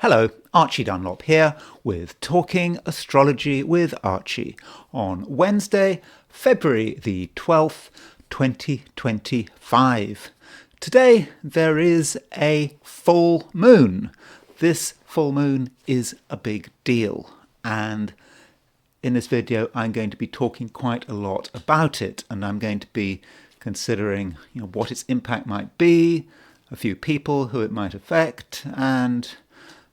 Hello, Archie Dunlop here with Talking Astrology with Archie on Wednesday, February the 12th, 2025. Today there is a full moon. This full moon is a big deal, and in this video I'm going to be talking quite a lot about it, and I'm going to be considering what its impact might be, a few people who it might affect, and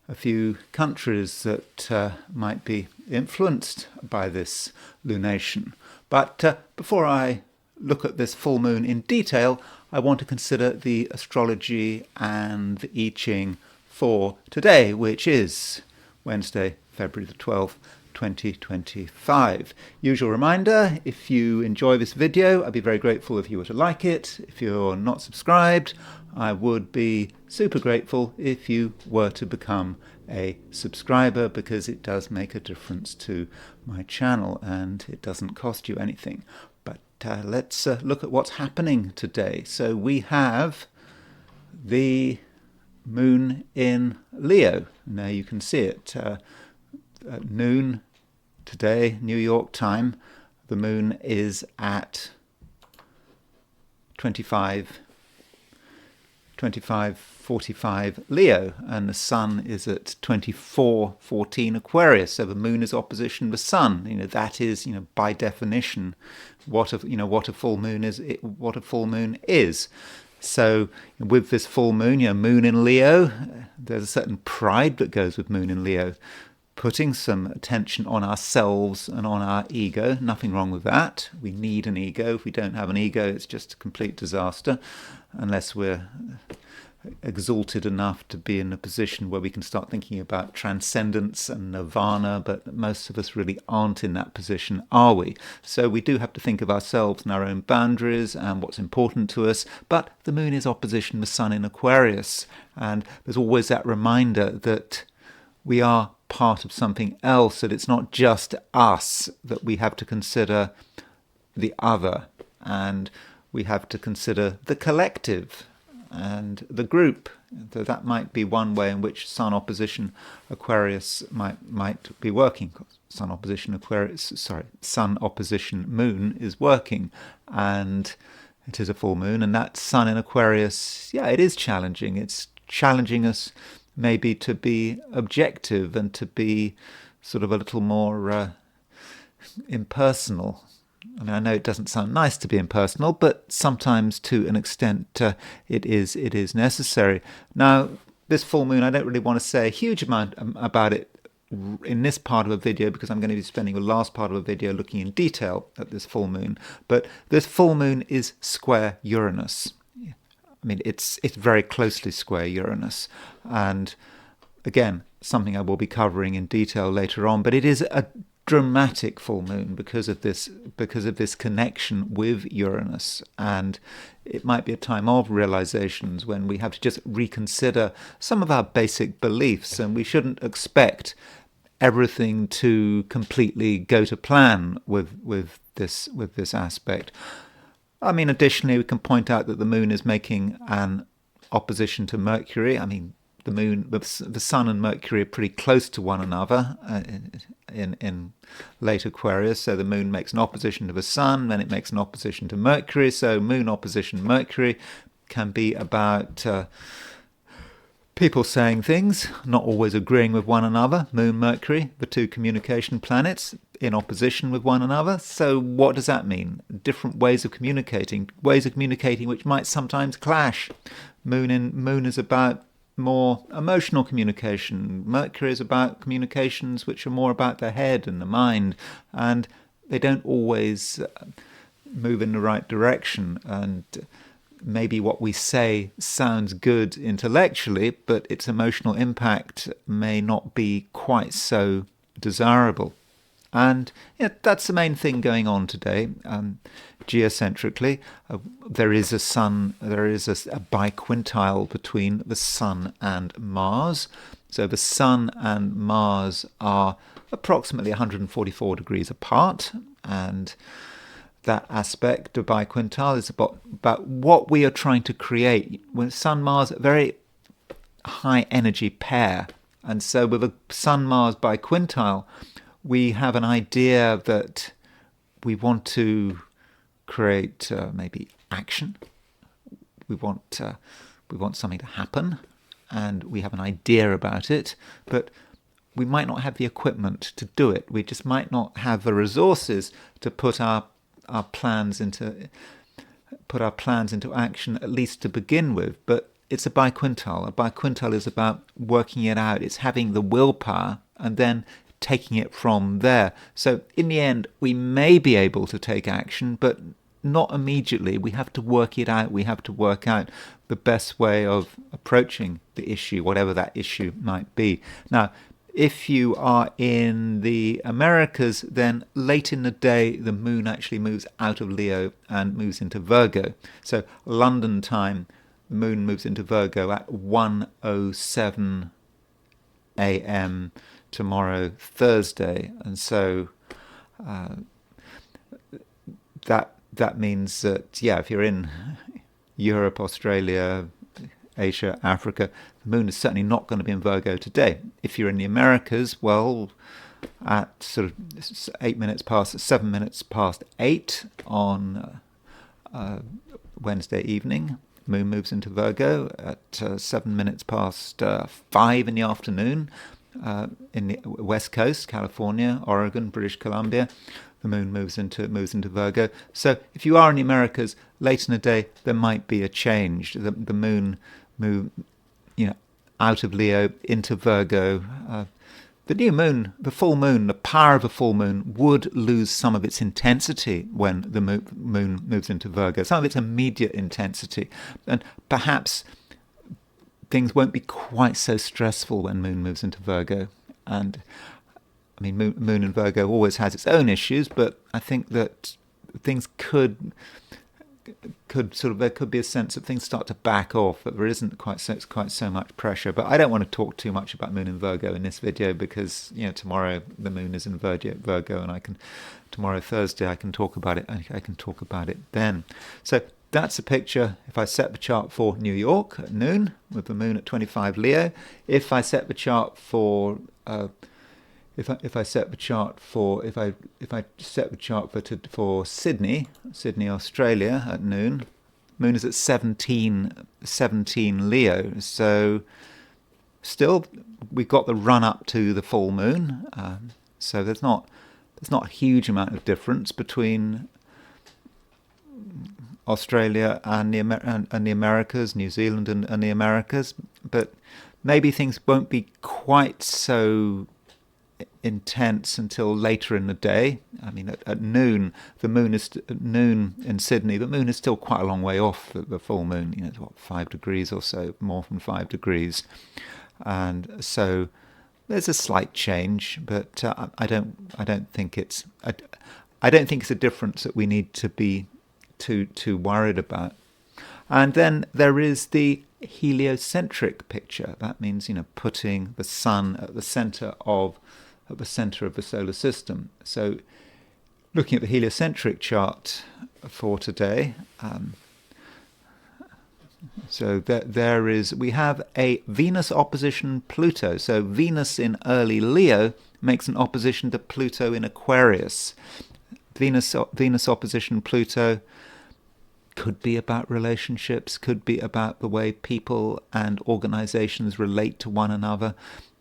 a few countries that might be influenced by this lunation. But before I look at this full moon in detail, I want to consider the astrology and the I Ching for today, which is Wednesday, February the 12th, 2025. Usual reminder, if you enjoy this video, I'd be very grateful if you were to like it. If you're not subscribed, I would be super grateful if you were to become a subscriber, because it does make a difference to my channel and it doesn't cost you anything. But let's look at what's happening today. So we have the moon in Leo. Now you can see it at noon today, New York time. The moon is at 25:45 Leo, and the sun is at 24:14 Aquarius. So the moon is opposition the sun. That is, by definition, what a full moon is. What a full moon is. So with this full moon, moon in Leo, there's a certain pride that goes with moon in Leo, putting some attention on ourselves and on our ego. Nothing wrong with that. We need an ego. If we don't have an ego, it's just a complete disaster, unless we're exalted enough to be in a position where we can start thinking about transcendence and nirvana, but most of us really aren't in that position, are we? So we do have to think of ourselves and our own boundaries and what's important to us, but the moon is opposition the sun in Aquarius, and there's always that reminder that we are part of something else, that it's not just us, that we have to consider the other, and we have to consider the collective and the group. So that might be one way in which sun opposition Aquarius might be working. Sun opposition moon is working, and it is a full moon, and that sun in Aquarius, it is challenging. It's challenging us maybe to be objective and to be sort of a little more impersonal. I mean, I know it doesn't sound nice to be impersonal, but sometimes to an extent it is necessary. Now, this full moon, I don't really want to say a huge amount about it in this part of a video, because I'm going to be spending the last part of a video looking in detail at this full moon. But this full moon is square Uranus. I mean, it's very closely square Uranus, and again, something I will be covering in detail later on. But it is a dramatic full moon because of this connection with Uranus, and it might be a time of realizations when we have to just reconsider some of our basic beliefs, and we shouldn't expect everything to completely go to plan with this aspect. I mean, additionally, we can point out that the moon is making an opposition to Mercury. I mean, the sun and Mercury are pretty close to one another in late Aquarius. So the moon makes an opposition to the sun, then it makes an opposition to Mercury. So moon opposition Mercury can be about people saying things, not always agreeing with one another. Moon, Mercury, the two communication planets, in opposition with one another. So what does that mean? Different ways of communicating which might sometimes clash. Moon is about more emotional communication. Mercury is about communications which are more about the head and the mind, and they don't always move in the right direction. And maybe what we say sounds good intellectually, but its emotional impact may not be quite so desirable. And that's the main thing going on today. Geocentrically, there is a biquintile between the sun and Mars. So the sun and Mars are approximately 144 degrees apart, and that aspect of biquintile is about what we are trying to create. When Sun Mars, very high energy pair, And so with a Sun-Mars biquintile, we have an idea that we want to create maybe action. We want something to happen, and we have an idea about it, but we might not have the equipment to do it. We just might not have the resources to put our plans into action, at least to begin with. But it's a biquintile. A biquintile is about working it out. It's having the willpower and then taking it from there. So in the end, we may be able to take action, but not immediately. We have to work it out. We have to work out the best way of approaching the issue, whatever that issue might be. Now, if you are in the Americas, then late in the day, the moon actually moves out of Leo and moves into Virgo. So London time, the moon moves into Virgo at 1:07 a.m. tomorrow, Thursday. And so that means that, yeah, if you're in Europe, Australia, Asia, Africa, the moon is certainly not going to be in Virgo today. If you're in the Americas, well, at sort of 7 minutes past 8 on Wednesday evening, moon moves into Virgo. At 7 minutes past 5 in the afternoon, in the West Coast, California, Oregon, British Columbia, the moon moves into Virgo. So if you are in the Americas, late in the day, there might be a change. The moon move, out of Leo into Virgo. The new moon, the full moon, the power of a full moon would lose some of its intensity when the moon moves into Virgo, some of its immediate intensity. And perhaps things won't be quite so stressful when moon moves into Virgo. And I mean, moon in Virgo always has its own issues, but I think that things could there could be a sense that things start to back off, but there isn't quite so much pressure. But I don't want to talk too much about moon in Virgo in this video because tomorrow the moon is in Virgo, and tomorrow Thursday I can talk about it. I can talk about it then. So that's a picture. If I set the chart for New York at noon with the moon at 25 Leo, if I set the chart for If I set the chart for Sydney, Australia at noon, moon is at 17 Leo. So still, we've got the run up to the full moon. So there's not a huge amount of difference between Australia and the Americas, New Zealand and the Americas, but maybe things won't be quite so intense until later in the day. I mean, at noon, noon in Sydney, the moon is still quite a long way off the full moon. It's 5 degrees or so, more than 5 degrees, and so there's a slight change, but I don't think it's a difference that we need to be too worried about. And then there is the heliocentric picture. That means putting the sun at the center of the solar system. So looking at the heliocentric chart for today, we have a Venus opposition Pluto. So Venus in early Leo makes an opposition to Pluto in Aquarius. Venus opposition Pluto could be about relationships, could be about the way people and organizations relate to one another,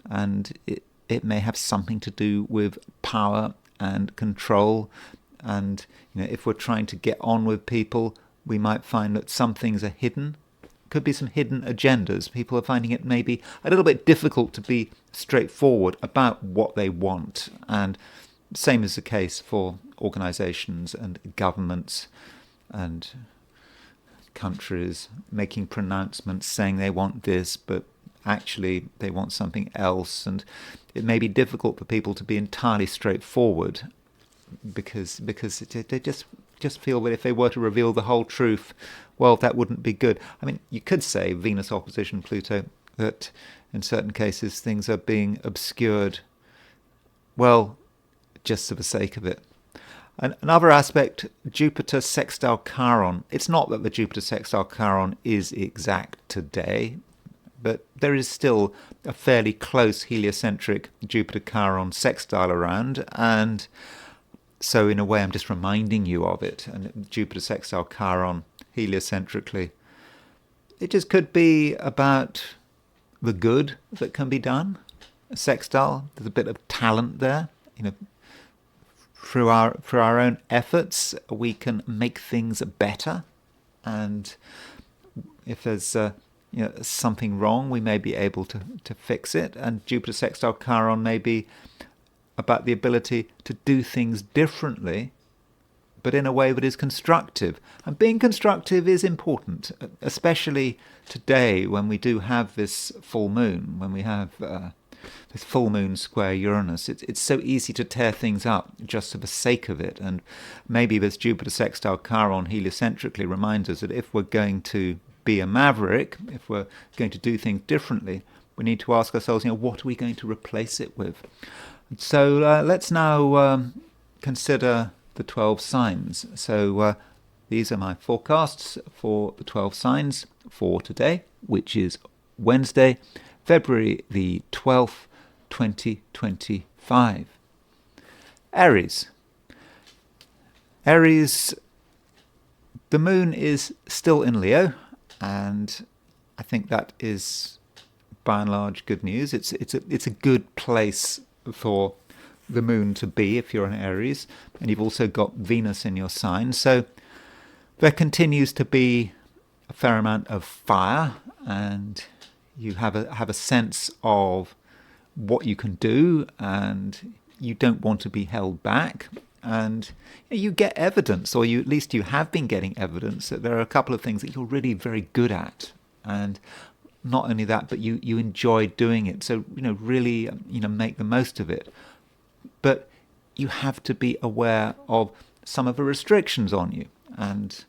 and it may have something to do with power and control. And if we're trying to get on with people, we might find that some things are hidden. Could be some hidden agendas. People are finding it maybe a little bit difficult to be straightforward about what they want. And same is the case for organizations and governments and countries making pronouncements saying they want this, but actually they want something else. And it may be difficult for people to be entirely straightforward because they just feel that if they were to reveal the whole truth, well, that wouldn't be good. I mean, you could say Venus opposition Pluto, that in certain cases things are being obscured, well, just for the sake of it. And another aspect, Jupiter sextile Chiron. It's not that the Jupiter sextile Chiron is exact today. but there is still a fairly close heliocentric Jupiter-Chiron sextile around, and so in a way I'm just reminding you of it. And Jupiter sextile Chiron heliocentrically, it just could be about the good that can be done. A sextile, there's a bit of talent there. Through our own efforts, we can make things better. And if there's something wrong, we may be able to fix it. And Jupiter sextile Chiron may be about the ability to do things differently, but in a way that is constructive. And being constructive is important, especially today when we do have this full moon, when we have this full moon square Uranus. It's so easy to tear things up just for the sake of it. And maybe this Jupiter sextile Chiron heliocentrically reminds us that if we're going to be a maverick, if we're going to do things differently, we need to ask ourselves, what are we going to replace it with? So let's now consider the 12 signs. So these are my forecasts for the 12 signs for today, which is Wednesday, February the 12th, 2025. Aries. Aries, the moon is still in Leo, and I think that is by and large good news. It's a good place for the moon to be if you're an Aries, and you've also got Venus in your sign. So there continues to be a fair amount of fire, and you have a sense of what you can do, and you don't want to be held back. And you get evidence, or at least you have been getting evidence, that there are a couple of things that you're really very good at. And not only that, but you enjoy doing it. So, really, make the most of it. But you have to be aware of some of the restrictions on you. And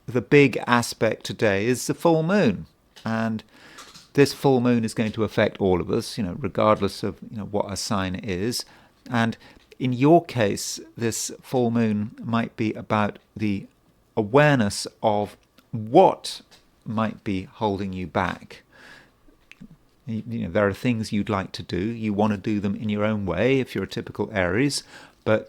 the big aspect today is the full moon. And this full moon is going to affect all of us, regardless of what our sign is. And in your case, this full moon might be about the awareness of what might be holding you back. There are things you'd like to do. You want to do them in your own way if you're a typical Aries, but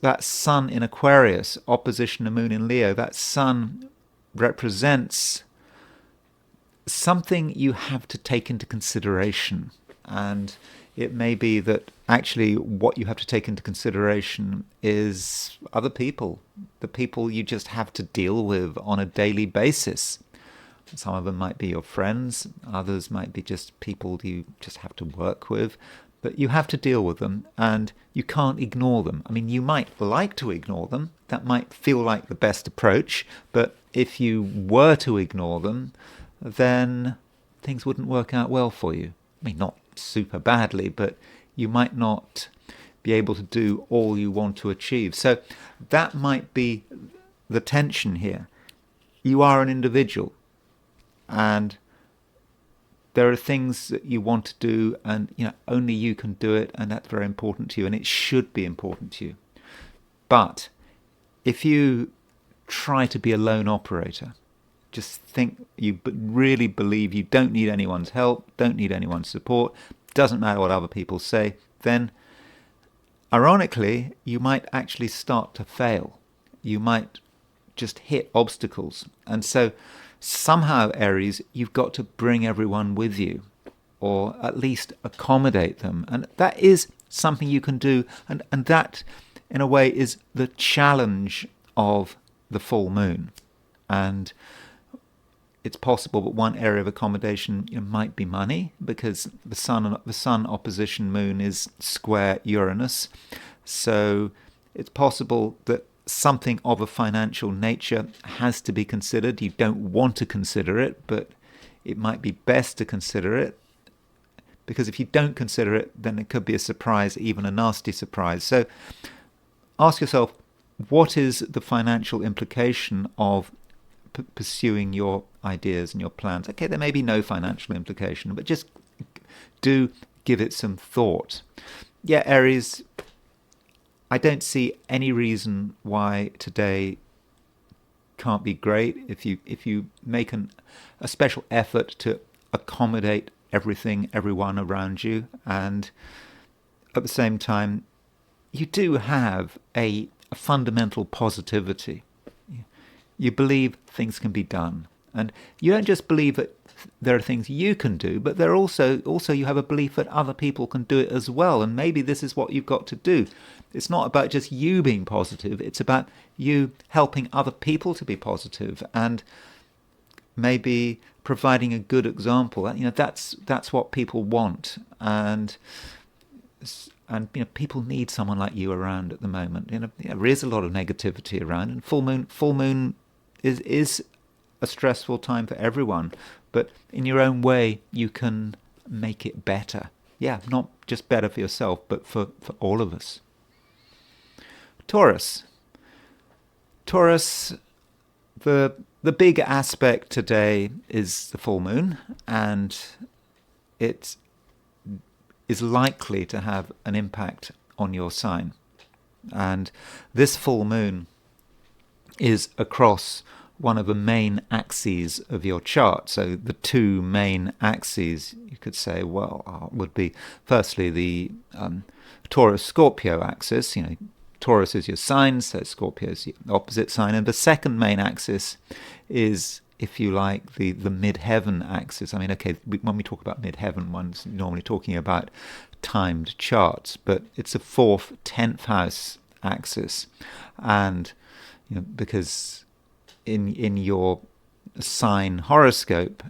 that sun in Aquarius, opposition to moon in Leo, that sun represents something you have to take into consideration. And it may be that actually what you have to take into consideration is other people, the people you just have to deal with on a daily basis. Some of them might be your friends, others might be just people you just have to work with, but you have to deal with them and you can't ignore them. I mean, you might like to ignore them, that might feel like the best approach, but if you were to ignore them, then things wouldn't work out well for you. I mean, not super badly, but you might not be able to do all you want to achieve. So that might be the tension here. You are an individual, and there are things that you want to do, and only you can do it, and that's very important to you, and it should be important to you. But if you try to be a lone operator, just think you really believe you don't need anyone's help, don't need anyone's support, doesn't matter what other people say, then ironically, you might actually start to fail. You might just hit obstacles. And so somehow, Aries, you've got to bring everyone with you, or at least accommodate them. And that is something you can do. And that, in a way, is the challenge of the full moon. And it's possible that one area of accommodation might be money, because the sun opposition moon is square Uranus. So it's possible that something of a financial nature has to be considered. You don't want to consider it, but it might be best to consider it, because if you don't consider it, then it could be a surprise, even a nasty surprise. So ask yourself, what is the financial implication of pursuing your ideas and your plans? Okay, there may be no financial implication, but just do give it some thought. Yeah, Aries, I don't see any reason why today can't be great, if you make a special effort to accommodate everything, everyone around you, and at the same time, you do have a fundamental positivity. You believe things can be done, and you don't just believe that there are things you can do, but there are also you have a belief that other people can do it as well, and maybe this is what you've got to do. It's not about just you being positive, it's about you helping other people to be positive, and maybe providing a good example. That's what people want, and people need someone like you around at the moment. There is a lot of negativity around, and full moon is a stressful time for everyone, but in your own way you can make it better. Not just better for yourself, but for all of us. Taurus, the big aspect today is the full moon, and it is likely to have an impact on your sign. And this full moon is across one of the main axes of your chart. So the two main axes, you could say, would be firstly the Taurus-Scorpio axis. Taurus is your sign, so Scorpio is the opposite sign. And the second main axis is, if you like, the midheaven axis. When we talk about midheaven, one's normally talking about timed charts, but it's a 4th, 10th house axis. And because in your sign horoscope,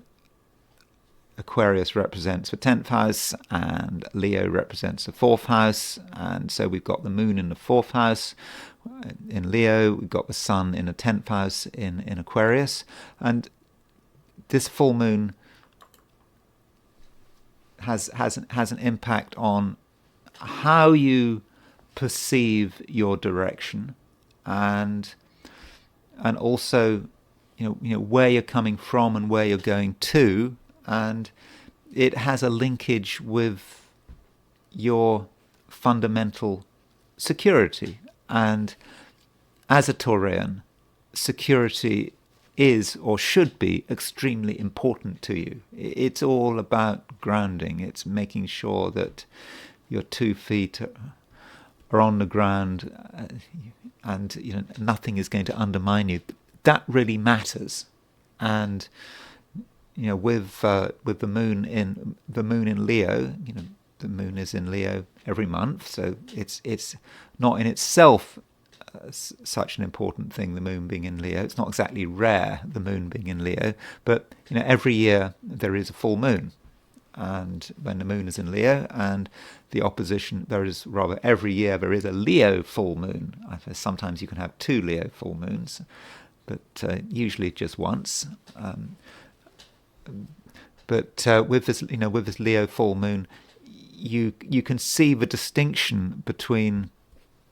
Aquarius represents the 10th house and Leo represents the 4th house, and so we've got the moon in the 4th house in Leo, we've got the sun in the 10th house in Aquarius, and this full moon has an impact on how you perceive your direction, and also where you're coming from and where you're going to, and it has a linkage with your fundamental security. And as a Taurian, security is or should be extremely important to you. It's all about grounding. It's making sure that your 2 feet are on the ground, and nothing is going to undermine you. That really matters. And with the moon in Leo, the moon is in Leo every month, so it's not in itself such an important thing, the moon being in Leo. It's not exactly rare, the moon being in Leo, but every year there is a full moon, and when the moon is in Leo, and the opposition, every year there is a Leo full moon. Sometimes you can have 2 Leo full moons, but usually just once. But with this Leo full moon, you can see the distinction between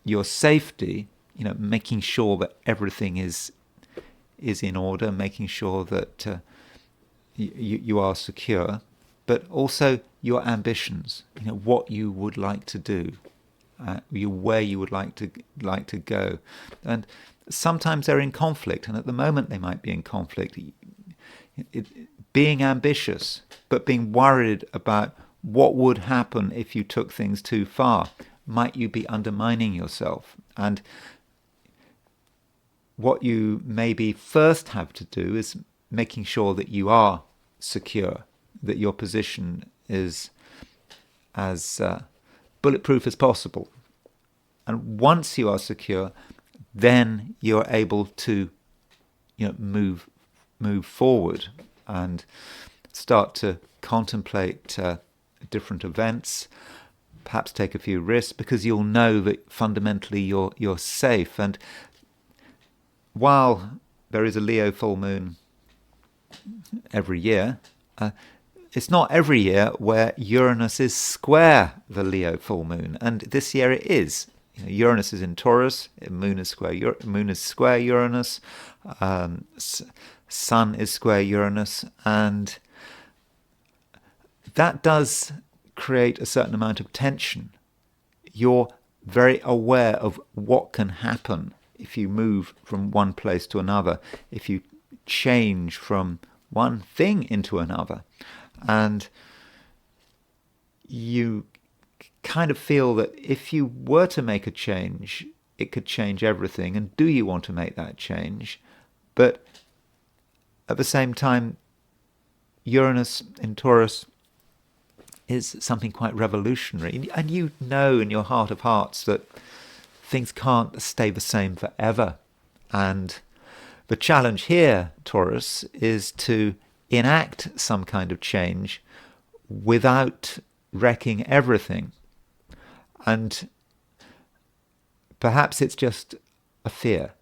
your safety, making sure that everything is in order, making sure that you are secure, but also your ambitions, what you would like to do, where you would like to go, and sometimes they're in conflict, and at the moment they might be in conflict. Being ambitious, but being worried about what would happen if you took things too far, might you be undermining yourself? And what you maybe first have to do is making sure that you are secure, that your position is as bulletproof as possible. And once you are secure, then you're able to move forward and start to contemplate different events, perhaps take a few risks, because you'll know that fundamentally you're safe. And while there is a Leo full moon every year, it's not every year where Uranus is square the Leo full moon, and this year it is. Uranus is in Taurus, moon is square Uranus, sun is square Uranus, and that does create a certain amount of tension. You're very aware of what can happen if you move from one place to another, if you change from one thing into another, and you kind of feel that if you were to make a change, it could change everything. And do you want to make that change? But at the same time, Uranus in Taurus is something quite revolutionary. And you know in your heart of hearts that things can't stay the same forever. And the challenge here, Taurus, is to enact some kind of change without wrecking everything. And perhaps it's just a fear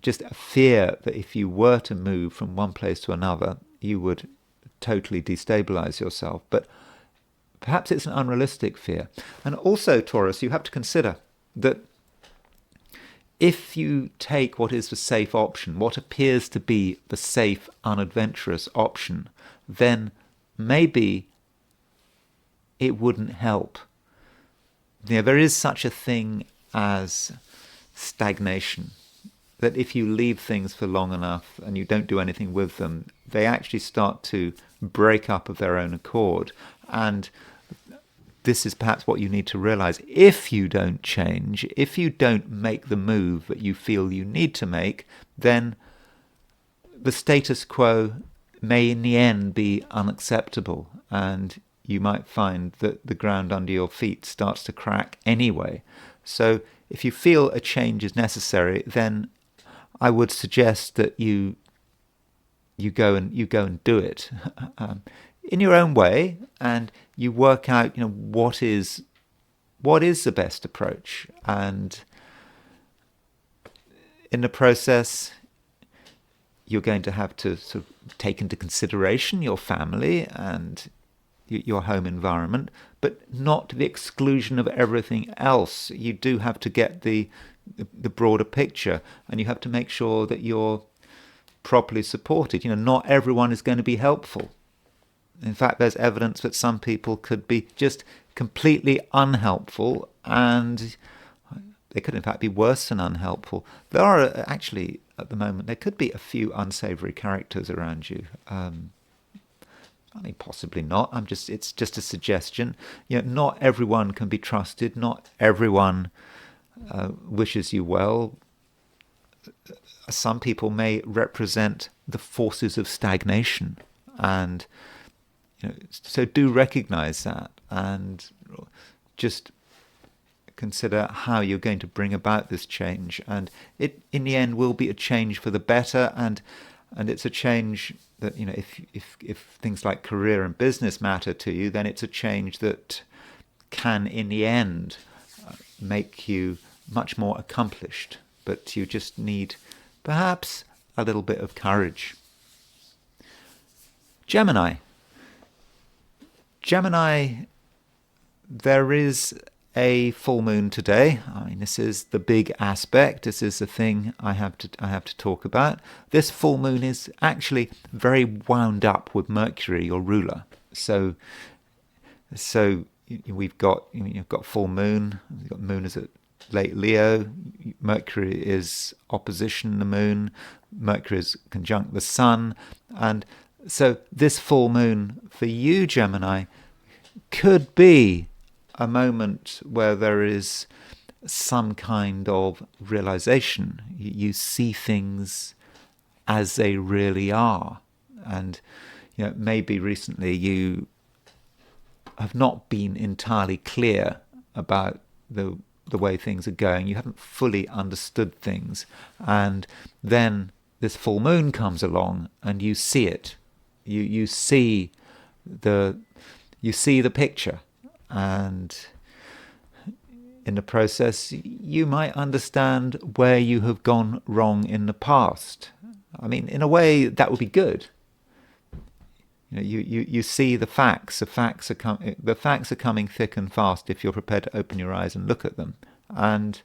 that if you were to move from one place to another, you would totally destabilize yourself. But perhaps it's an unrealistic fear. And also, Taurus, you have to consider that if you take what is the safe option, what appears to be the safe, unadventurous option, then maybe it wouldn't help. There is such a thing as stagnation, that if you leave things for long enough and you don't do anything with them, they actually start to break up of their own accord. And this is perhaps what you need to realize. If you don't change, if you don't make the move that you feel you need to make, then the status quo may in the end be unacceptable, and you might find that the ground under your feet starts to crack anyway. So if you feel a change is necessary, then I would suggest that you go and do it in your own way, and you work out, what is the best approach. And in the process, you're going to have to sort of take into consideration your family and your home environment, but not to the exclusion of everything else. You do have to get the broader picture, and you have to make sure that you're properly supported. Not everyone is going to be helpful. In fact, there's evidence that some people could be just completely unhelpful, and they could in fact be worse than unhelpful. There are actually, at the moment, there could be a few unsavory characters around you. Possibly not. It's just a suggestion. Not everyone can be trusted. Not everyone wishes you well. Some people may represent the forces of stagnation, and so do recognize that, and just consider how you're going to bring about this change. And it, in the end, will be a change for the better, and it's a change that, if things like career and business matter to you, then it's a change that can, in the end, make you much more accomplished. But you just need, perhaps, a little bit of courage. Gemini, there is a full moon today. This is the big aspect. This is the thing I have to talk about. This full moon is actually very wound up with Mercury, your ruler. So you've got full moon. You've got moon is at late Leo. Mercury is opposition the moon. Mercury is conjunct the sun, and so this full moon for you, Gemini, could be a moment where there is some kind of realization. You see things as they really are. And maybe recently you have not been entirely clear about the way things are going. You haven't fully understood things. And then this full moon comes along and you see it. You see the picture. And in the process, you might understand where you have gone wrong in the past. In a way, that would be good. You see the facts. The facts are coming thick and fast if you're prepared to open your eyes and look at them. And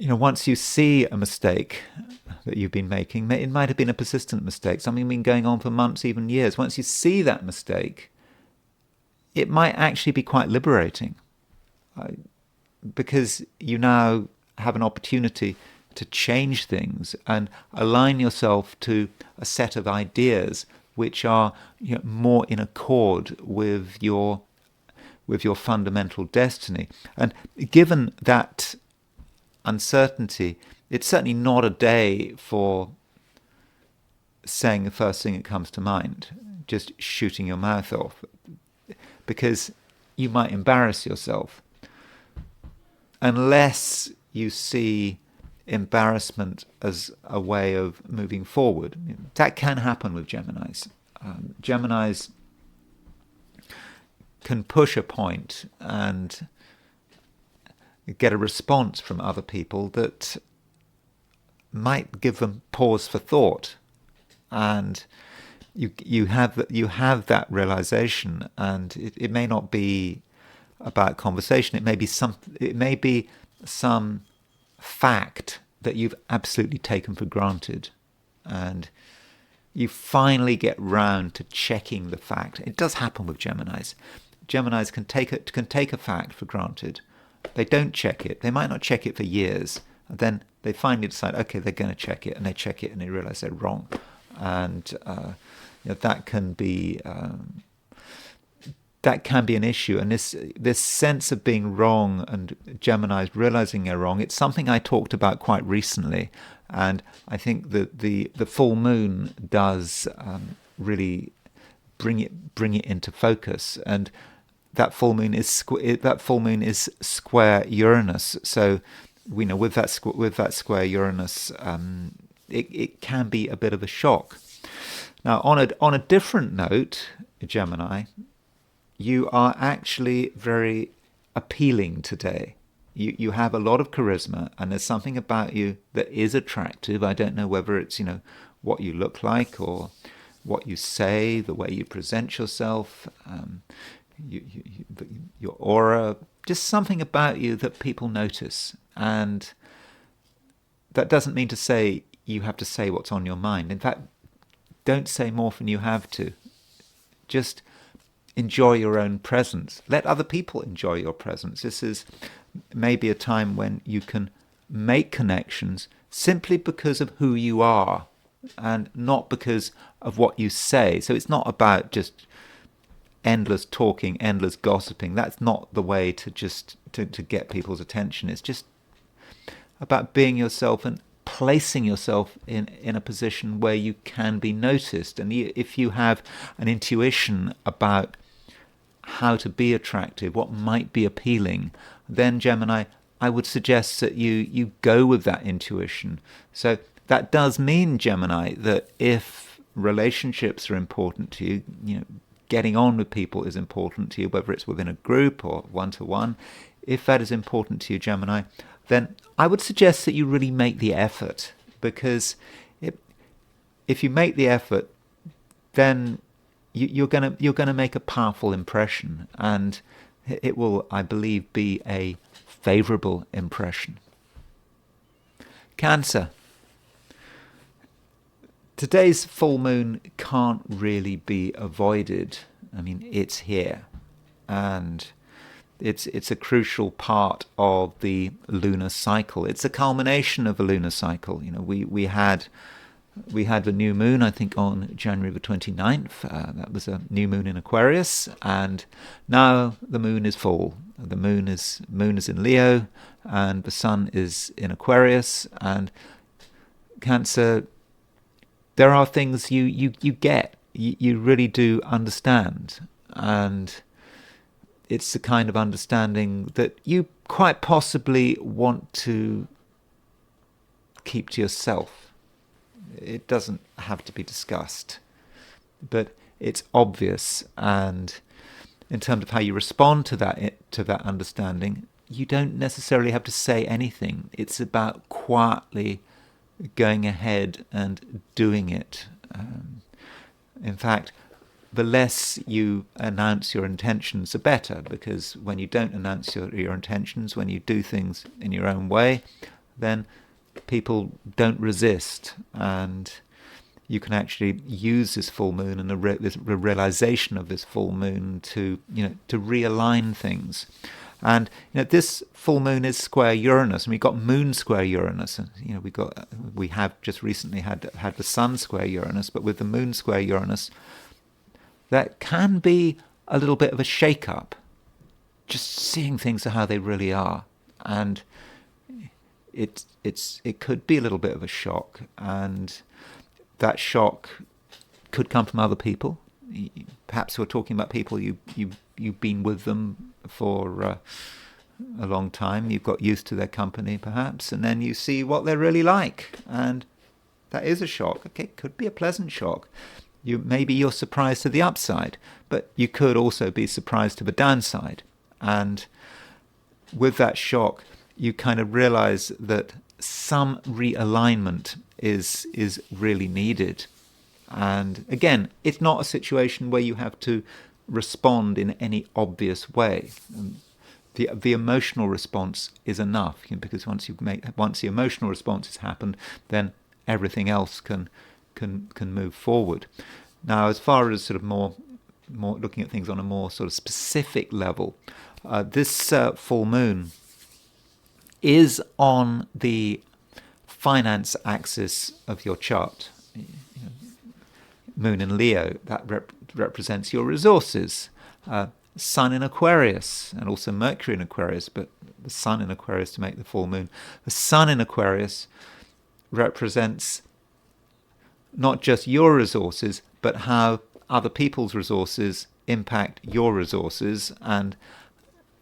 once you see a mistake that you've been making, it might have been a persistent mistake, something been going on for months, even years. Once you see that mistake, it might actually be quite liberating, because you now have an opportunity to change things and align yourself to a set of ideas which are, more in accord with your fundamental destiny. And given that uncertainty, it's certainly not a day for saying the first thing that comes to mind, just shooting your mouth off, because you might embarrass yourself. Unless you see embarrassment as a way of moving forward. That can happen with Geminis. Geminis can push a point and get a response from other people that might give them pause for thought, and you have that realization, and it may not be about conversation. It may be some fact that you've absolutely taken for granted, and you finally get round to checking the fact. It does happen with Geminis. Geminis can take a fact for granted. They don't check it. They might not check it for years, and then they finally decide, okay, they're going to check it, and they check it, and they realize they're wrong, and that can be an issue. And this sense of being wrong and Geminis realizing they're wrong, it's something I talked about quite recently, and I think that the full moon does really bring it into focus. And that full moon is square Uranus. So with that square Uranus, it can be a bit of a shock. Now, on a different note, Gemini, you are actually very appealing today. You have a lot of charisma, and there's something about you that is attractive. I don't know whether it's what you look like or what you say, the way you present yourself, your aura, just something about you that people notice. And that doesn't mean to say you have to say what's on your mind. In fact, don't say more than you have to. Just enjoy your own presence. Let other people enjoy your presence. This is maybe a time when you can make connections simply because of who you are and not because of what you say. So it's not about just endless talking, endless gossiping. That's not the way to get people's attention. It's just about being yourself and placing yourself in a position where you can be noticed. And if you have an intuition about how to be attractive, what might be appealing, then Gemini, I would suggest that you go with that intuition. So that does mean, Gemini, that if relationships are important to you, getting on with people is important to you, whether it's within a group or one-to-one, if that is important to you, Gemini, then I would suggest that you really make the effort, because if you make the effort, then you're gonna make a powerful impression, and it will, I believe, be a favorable impression. Cancer. Today's full moon can't really be avoided. I mean, it's here, and it's a crucial part of the lunar cycle. It's a culmination of the lunar cycle. We had the new moon, I think, on January the 29th. That was a new moon in Aquarius, and now the moon is full. The moon is in Leo, and the sun is in Aquarius. And Cancer, there are things you get, you really do understand, and it's the kind of understanding that you quite possibly want to keep to yourself. It doesn't have to be discussed, but it's obvious. And in terms of how you respond to that understanding, you don't necessarily have to say anything. It's about quietly going ahead and doing it. In fact, the less you announce your intentions, the better, because when you don't announce your intentions, when you do things in your own way, then people don't resist, and you can actually use this full moon and the realization of this full moon to realign things. And this full moon is square Uranus, and we've got moon square Uranus, and we have just recently had the sun square Uranus, but with the moon square Uranus, that can be a little bit of a shake-up, just seeing things for how they really are, and it could be a little bit of a shock, and that shock could come from other people. Perhaps we're talking about people you've been with them for a long time. You've got used to their company, perhaps, and then you see what they're really like, and that is a shock. Okay, it could be a pleasant shock. Maybe you're surprised to the upside, but you could also be surprised to the downside. And with that shock, you kind of realize that some realignment is really needed. And again, it's not a situation where you have to respond in any obvious way. The emotional response is enough, because once the emotional response has happened, then everything else can move forward. Now, as far as sort of more looking at things on a more sort of specific level, this full moon is on the finance axis of your chart. Moon in Leo, that represents your resources. Sun in Aquarius, and also Mercury in Aquarius, but the Sun in Aquarius to make the full moon. The Sun in Aquarius represents not just your resources, but how other people's resources impact your resources, and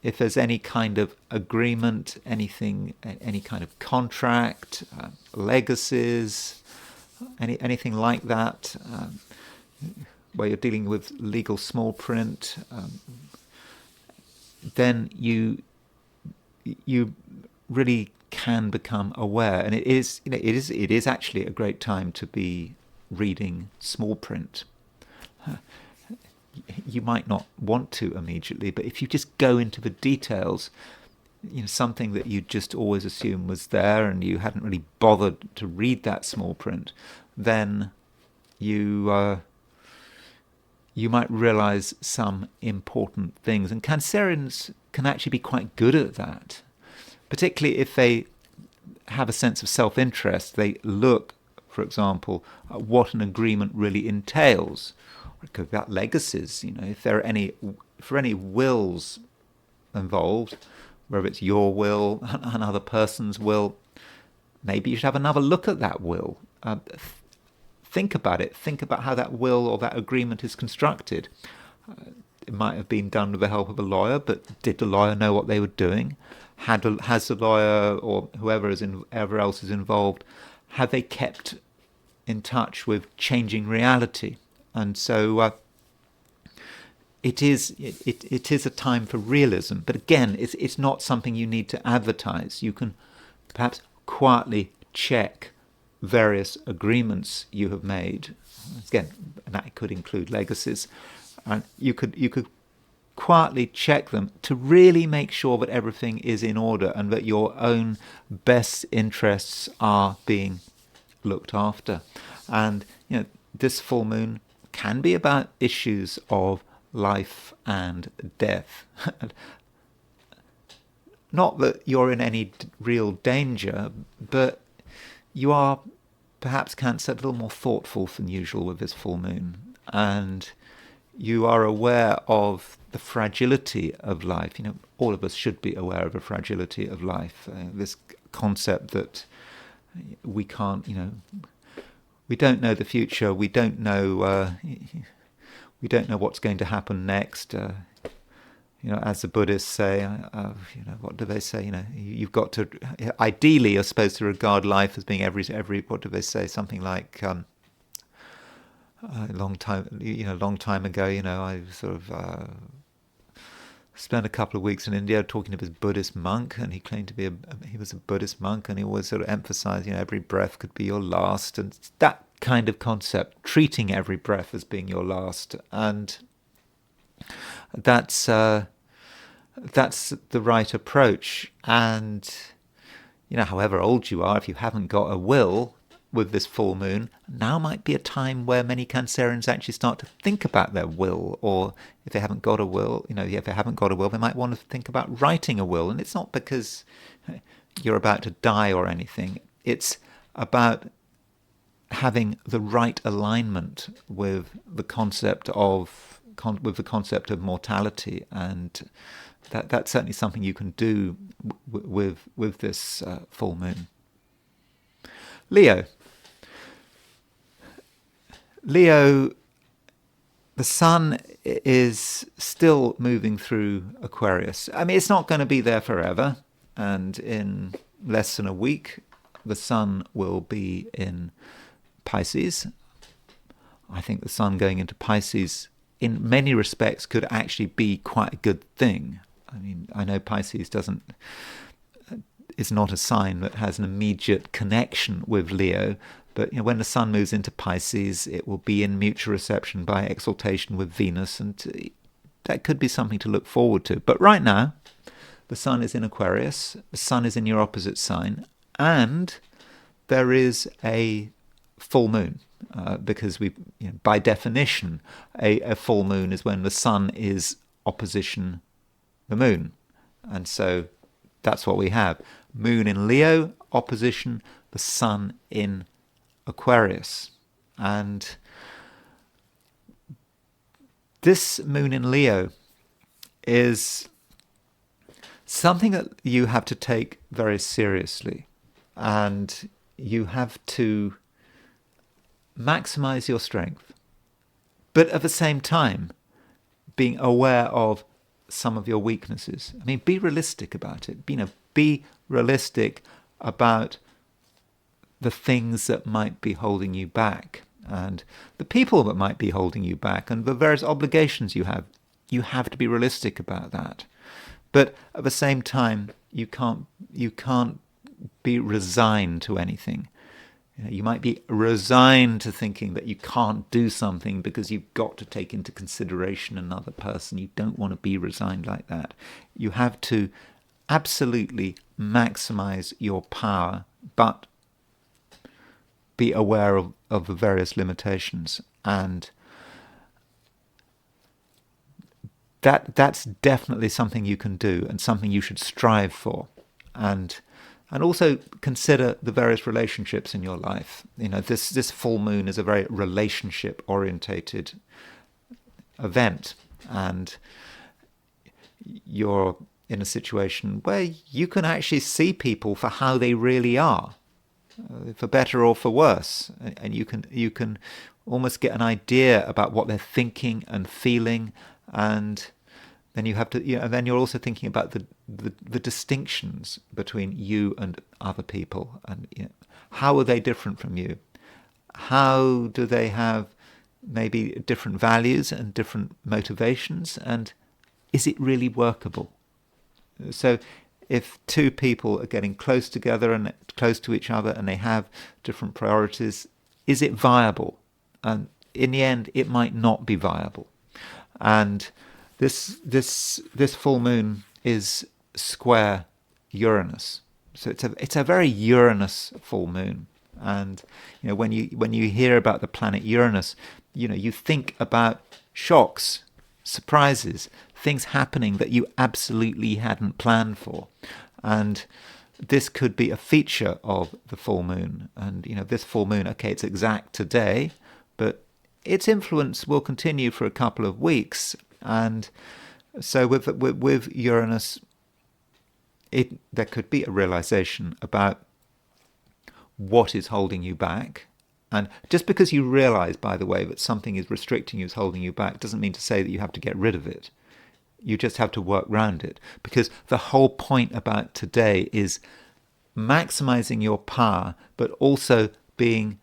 if there's any kind of agreement, any kind of contract, legacies, anything like that, where you're dealing with legal small print, then you really can become aware, and it is actually a great time to be reading small print. You might not want to immediately, but if you just go into the details, something that you just always assumed was there and you hadn't really bothered to read that small print, then you might realize some important things. And Cancerians can actually be quite good at that, particularly if they have a sense of self-interest. They look, for example, at what an agreement really entails. It could be about legacies. If there are any wills involved, whether it's your will, another person's will, maybe you should have another look at that will. Think about it. Think about how that will or that agreement is constructed. It might have been done with the help of a lawyer, but did the lawyer know what they were doing? Has the lawyer or whoever else is involved, have they kept in touch with changing reality? And so it is a time for realism. But again, it's not something you need to advertise. You can perhaps quietly check various agreements you have made. Again, that could include legacies. And you could quietly check them to really make sure that everything is in order and that your own best interests are being looked after. And this full moon can be about issues of life and death. Not that you're in any real danger, but you are perhaps, Cancer, a little more thoughtful than usual with this full moon, and you are aware of the fragility of life. All of us should be aware of the fragility of life. This concept that we can't, we don't know the future. We don't know what's going to happen next. As the Buddhists say, what do they say? You've got to. Ideally, you're supposed to regard life as being every. What do they say? Something like a long time ago. I sort of spent a couple of weeks in India talking to this Buddhist monk, and he claimed to be he was a Buddhist monk, and he always sort of emphasized, every breath could be your last, and that kind of concept, treating every breath as being your last, and that's the right approach. And however old you are, if you haven't got a will, with this full moon, now might be a time where many Cancerians actually start to think about their will, or if they haven't got a will, if they haven't got a will, they might want to think about writing a will. And it's not because you're about to die or anything. It's about having the right alignment with the concept of mortality, and that's certainly something you can do with this full moon. Leo, the sun is still moving through Aquarius. I mean, it's not going to be there forever, and in less than a week, the sun will be in Pisces. I think the sun going into Pisces, in many respects, could actually be quite a good thing. I mean, I know Pisces is not a sign that has an immediate connection with Leo, but when the sun moves into Pisces, it will be in mutual reception by exaltation with Venus, and that could be something to look forward to. But right now, the sun is in Aquarius, the sun is in your opposite sign, and there is a full moon, because by definition, a full moon is when the sun is opposition the moon, and so that's what we have. Moon in Leo, opposition the sun in Aquarius. And this moon in Leo is something that you have to take very seriously, and you have to maximize your strength, but at the same time being aware of some of your weaknesses. I mean, be realistic about it. Be realistic about the things that might be holding you back, and the people that might be holding you back, and the various obligations you have. You have to be realistic about that. But at the same time, you can't be resigned to anything. You might be resigned to thinking that you can't do something because you've got to take into consideration another person. You don't want to be resigned like that. You have to absolutely maximize your power, but be aware of the various limitations. And that's definitely something you can do, and something you should strive for. And also consider the various relationships in your life. This full moon is a very relationship-orientated event, and you're in a situation where you can actually see people for how they really are, for better or for worse, and you can almost get an idea about what they're thinking and feeling, and then you have to, and then you're also thinking about the distinctions between you and other people, and how are they different from you? How do they have maybe different values and different motivations, and is it really workable? So if two people are getting close together and close to each other, and they have different priorities, is it viable? And in the end, it might not be viable. And this full moon is square Uranus, so it's a very Uranus full moon. And when you hear about the planet Uranus, you think about shocks, surprises, things happening that you absolutely hadn't planned for, and this could be a feature of the full moon. And this full moon, okay, it's exact today, but its influence will continue for a couple of weeks. And so with Uranus, there could be a realization about what is holding you back. And just because you realize, by the way, that something is restricting you, is holding you back, doesn't mean to say that you have to get rid of it. You just have to work around it. Because the whole point about today is maximizing your power, but also being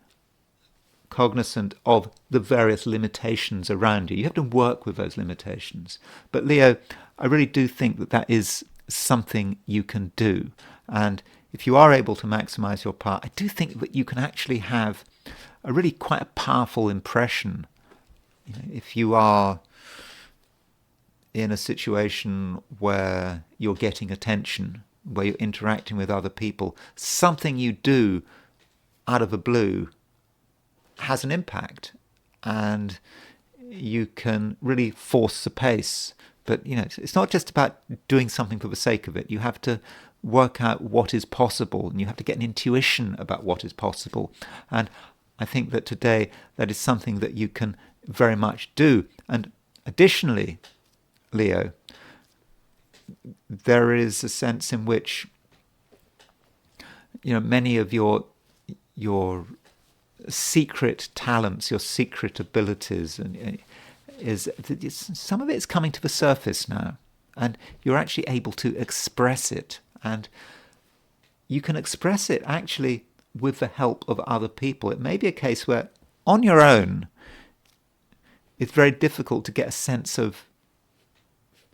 cognizant of the various limitations around you. You have to work with those limitations. But Leo, I really do think that is something you can do. And if you are able to maximize your power, I do think that you can actually have a really quite a powerful impression. If you are in a situation where you're getting attention, where you're interacting with other people, something you do out of the blue has an impact, and you can really force the pace. But it's not just about doing something for the sake of it. You have to work out what is possible, and you have to get an intuition about what is possible. And I think that today that is something that you can very much do. And additionally, Leo, there is a sense in which many of your secret talents, your secret abilities, and some of it's coming to the surface now, and you're actually able to express it. And you can express it actually with the help of other people. It may be a case where on your own it's very difficult to get a sense of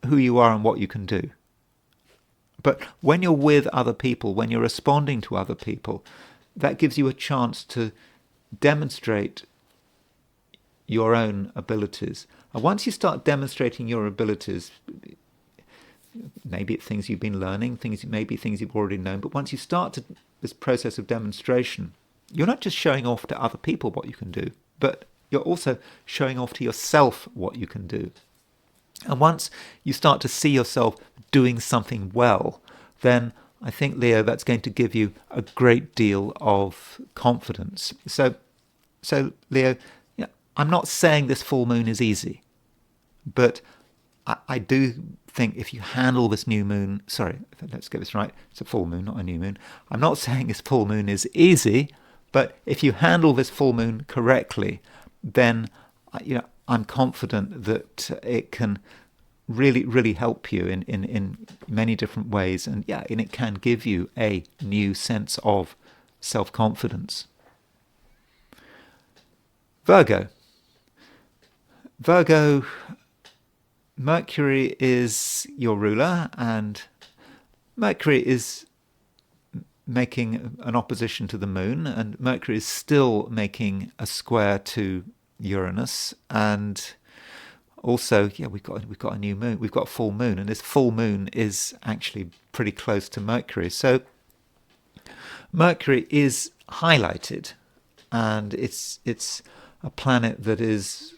who you are and what you can do. But when you're with other people, when you're responding to other people, that gives you a chance to demonstrate your own abilities. And once you start demonstrating your abilities, maybe it's things you've been learning, maybe things you've already known, but once you start this process of demonstration, you're not just showing off to other people what you can do, but you're also showing off to yourself what you can do. And once you start to see yourself doing something well, then I think, Leo, that's going to give you a great deal of confidence. So Leo, I'm not saying this full moon is easy, but I do think if you handle this new moon, let's get this right, it's a full moon, not a new moon. I'm not saying this full moon is easy, but if you handle this full moon correctly, then I'm confident that it can really, really help you in many different ways, and it can give you a new sense of self-confidence. Virgo, Mercury is your ruler, and Mercury is making an opposition to the moon, and Mercury is still making a square to Uranus, and also we've got a new moon, we've got a full moon, and this full moon is actually pretty close to Mercury. So Mercury is highlighted, and it's a planet that is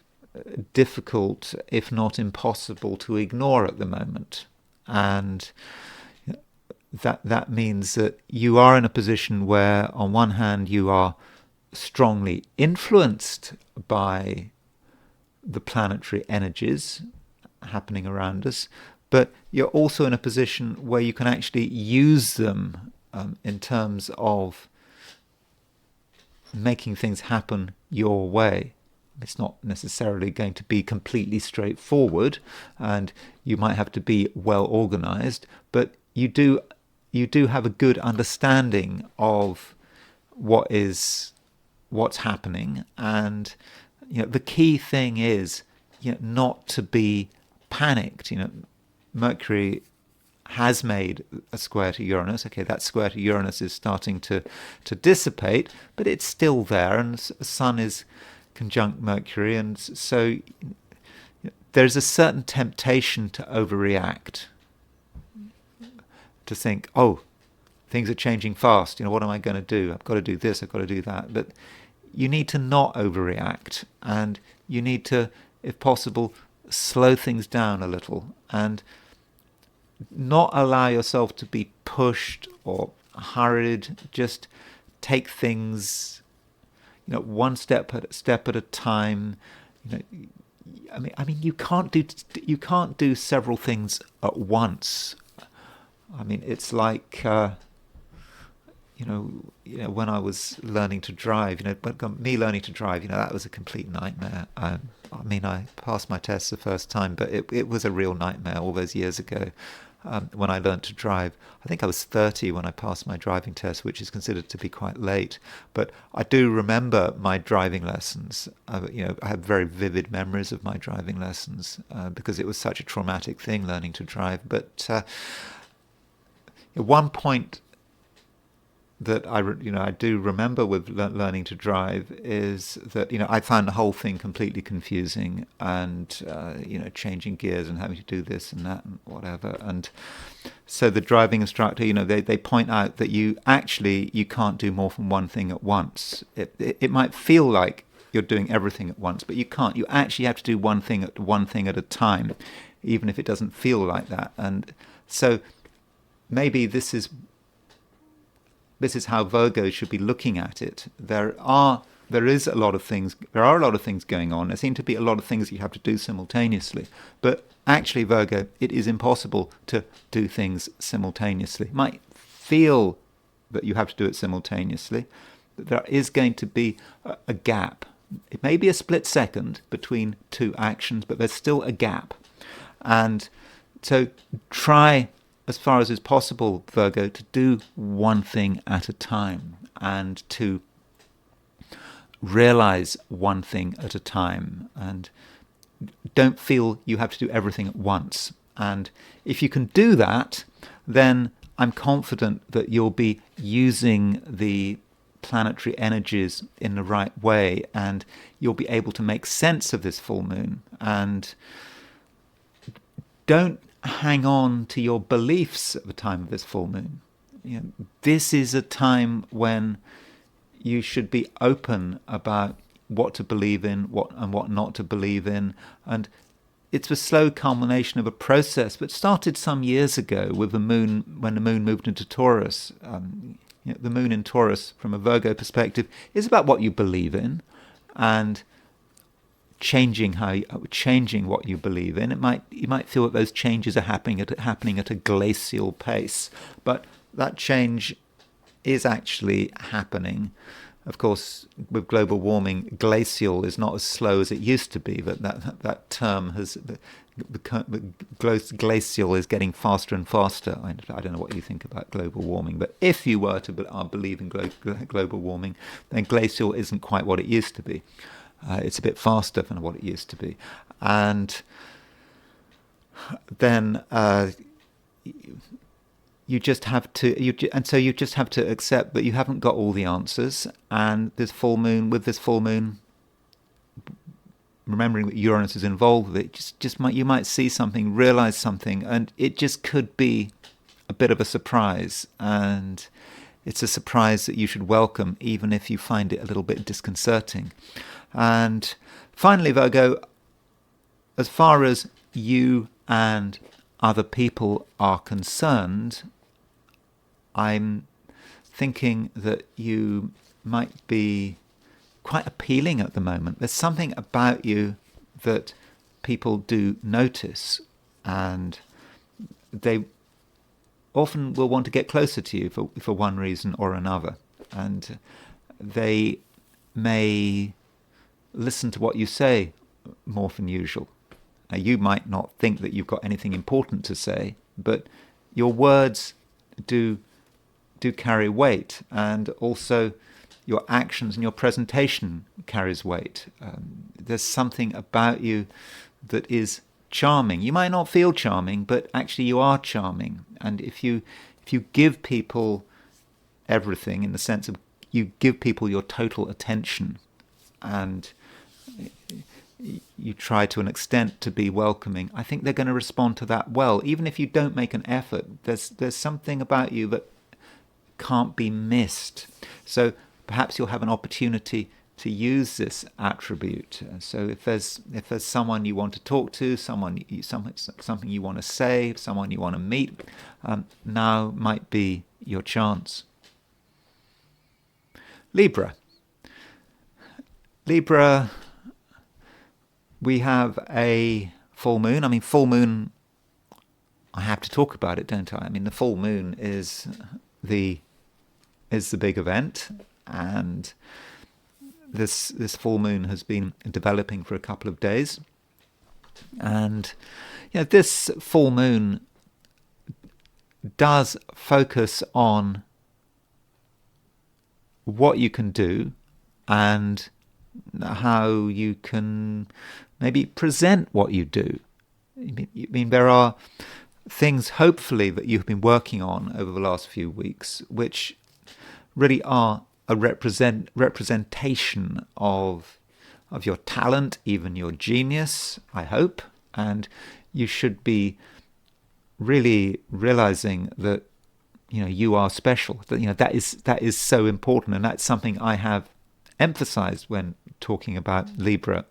difficult, if not impossible, to ignore at the moment. And that means that you are in a position where, on one hand, you are strongly influenced by the planetary energies happening around us, but you're also in a position where you can actually use them in terms of making things happen your way. It's not necessarily going to be completely straightforward, and you might have to be well organized, but you do have a good understanding of what's happening. And the key thing is not to be panicked. Mercury has made a square to Uranus. Okay, that square to Uranus is starting to dissipate, but it's still there, and the Sun is conjunct Mercury, and so there's a certain temptation to overreact, to think, oh, things are changing fast, what am I going to do? I've got to do this, I've got to do that. But you need to not overreact, and you need to, if possible, slow things down a little, and not allow yourself to be pushed or hurried. Just take things one step at a time. I mean, you can't do several things at once. I mean, it's like when I was learning to drive. Me learning to drive. That was a complete nightmare. I passed my test the first time, but it was a real nightmare all those years ago. When I learned to drive, I think I was 30 when I passed my driving test, which is considered to be quite late. But I do remember my driving lessons. I have very vivid memories of my driving lessons because it was such a traumatic thing learning to drive. But one point that I do remember with learning to drive is that I found the whole thing completely confusing, and changing gears and having to do this and that and whatever. And so the driving instructor, they point out that you can't do more than one thing at once. It might feel like you're doing everything at once, but you can't. You actually have to do one thing at a time, even if it doesn't feel like that. And so maybe this is how Virgo should be looking at it. There are a lot of things going on. There seem to be a lot of things you have to do simultaneously. But actually, Virgo, it is impossible to do things simultaneously. It might feel that you have to do it simultaneously, but there is going to be a gap. It may be a split second between two actions, but there's still a gap. And so try, as far as is possible, Virgo, to do one thing at a time, and to realize one thing at a time, and don't feel you have to do everything at once. And if you can do that, then I'm confident that you'll be using the planetary energies in the right way, and you'll be able to make sense of this full moon. And don't hang on to your beliefs at the time of this full moon. This is a time when you should be open about what to believe in, what not to believe in. And it's a slow culmination of a process that started some years ago with the moon, when the moon moved into Taurus. The moon in Taurus, from a Virgo perspective, is about what you believe in, and changing what you believe in. You might feel that those changes are happening at a glacial pace, but that change is actually happening. Of course, with global warming, glacial is not as slow as it used to be. But that term has glacial is getting faster and faster. I don't know what you think about global warming, but if you were to believe in global warming, then glacial isn't quite what it used to be. It's a bit faster than what it used to be, and then you just have to accept that you haven't got all the answers. And with this full moon, remembering that Uranus is involved with it, you might see something, realize something, and it just could be a bit of a surprise. And it's a surprise that you should welcome, even if you find it a little bit disconcerting. And finally, Virgo, as far as you and other people are concerned, I'm thinking that you might be quite appealing at the moment. There's something about you that people do notice, and they often will want to get closer to you for one reason or another. And they may listen to what you say more than usual. Now, you might not think that you've got anything important to say, but your words do carry weight, and also your actions and your presentation carries weight. There's something about you that is charming. You might not feel charming, but actually you are charming. And if you give people everything, in the sense of you give people your total attention, and you try to an extent to be welcoming, I think they're going to respond to that well. Even if you don't make an effort, there's something about you that can't be missed. So perhaps you'll have an opportunity to use this attribute. So if there's someone you want to talk to, something you want to say, someone you want to meet, now might be your chance. Libra, we have a full moon. I mean, full moon, I have to talk about it, don't I? I mean, the full moon is the big event, and this full moon has been developing for a couple of days. And this full moon does focus on what you can do and how you can maybe present what you do. I mean, there are things, hopefully, that you've been working on over the last few weeks, which really are a representation of your talent, even your genius, I hope. And you should be really realizing that you are special. That that is so important, and that's something I have emphasized when talking about Libra.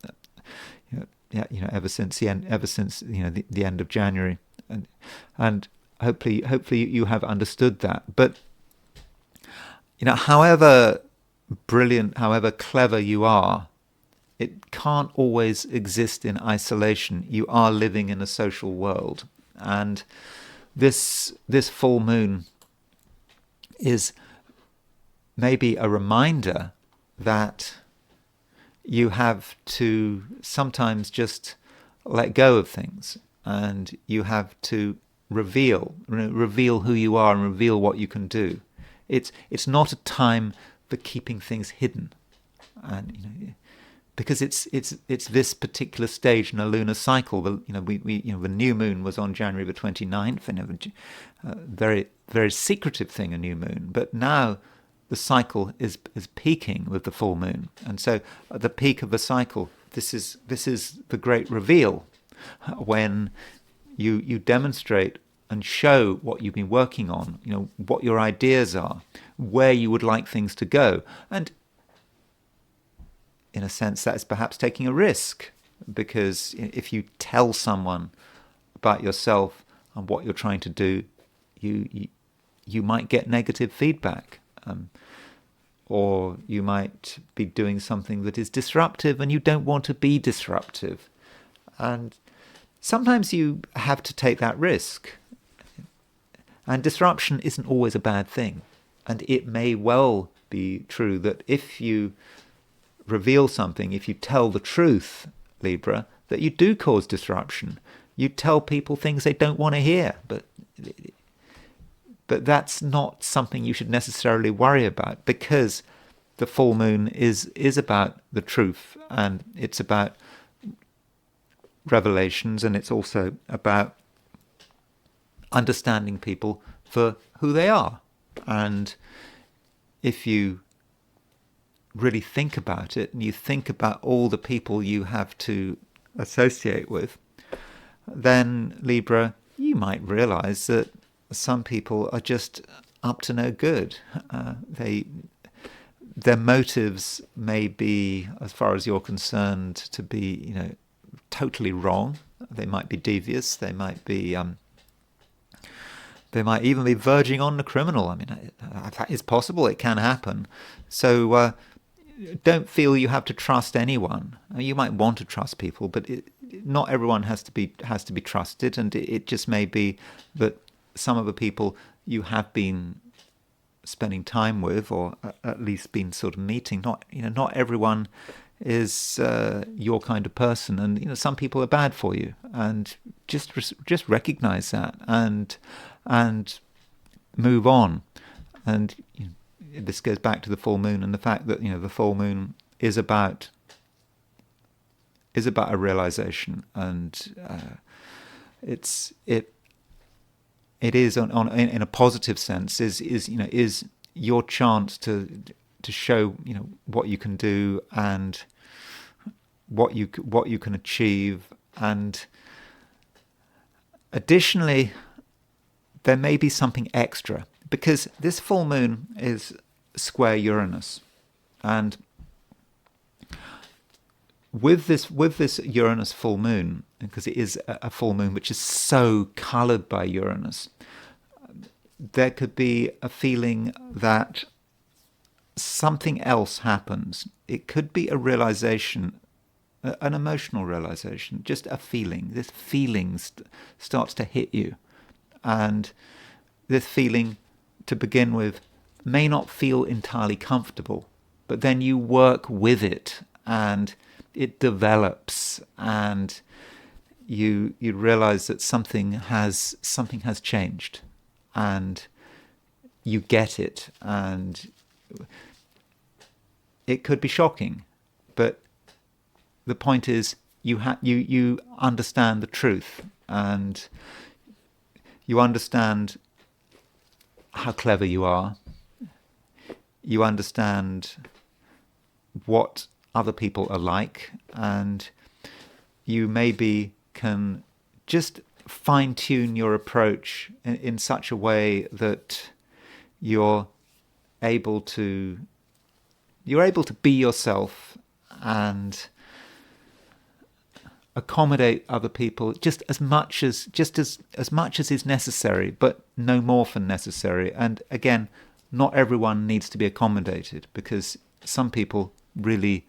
Ever since the end, the end of January, and hopefully you have understood that. But however brilliant, however clever you are, it can't always exist in isolation. You are living in a social world, and this full moon is maybe a reminder that you have to sometimes just let go of things, and you have to reveal who you are and reveal what you can do. It's not a time for keeping things hidden, and because it's this particular stage in a lunar cycle. The new moon was on January the 29th, and very very secretive thing, a new moon. But now the cycle is peaking with the full moon, and so at the peak of the cycle, this is the great reveal, when you demonstrate and show what you've been working on, what your ideas are, where you would like things to go. And in a sense, that's perhaps taking a risk, because if you tell someone about yourself and what you're trying to do, you might get negative feedback, or you might be doing something that is disruptive, and you don't want to be disruptive. And sometimes you have to take that risk. And disruption isn't always a bad thing. And it may well be true that if you reveal something, if you tell the truth, Libra, that you do cause disruption. You tell people things they don't want to hear, but that's not something you should necessarily worry about, because the full moon is about the truth, and it's about revelations, and it's also about understanding people for who they are. And if you really think about it, and you think about all the people you have to associate with, then Libra, you might realize that some people are just up to no good. Their motives may be, as far as you're concerned, to be totally wrong. They might be devious. They might even be verging on the criminal. I mean, that is possible. It can happen. So don't feel you have to trust anyone. You might want to trust people, but not everyone has to be trusted. And it just may be that some of the people you have been spending time with, or at least been sort of meeting, not everyone is your kind of person, and some people are bad for you, and just recognize that and move on. And this goes back to the full moon, and the fact that the full moon is about a realization, and it is in a positive sense is your chance to show what you can do and what you can achieve. And additionally, there may be something extra, because this full moon is square Uranus, and with this Uranus full moon, because it is a full moon which is so coloured by Uranus, there could be a feeling that something else happens. It could be a realization, an emotional realization, just a feeling. This feeling starts to hit you, and this feeling, to begin with, may not feel entirely comfortable, but then you work with it, and it develops, and you realize that something has changed, and you get it, and it could be shocking, but the point is you understand the truth, and you understand how clever you are. you understand what other people are like, and you maybe can just fine-tune your approach in such a way that you're able to be yourself and accommodate other people just as much as is necessary, but no more than necessary. And again, not everyone needs to be accommodated, because some people really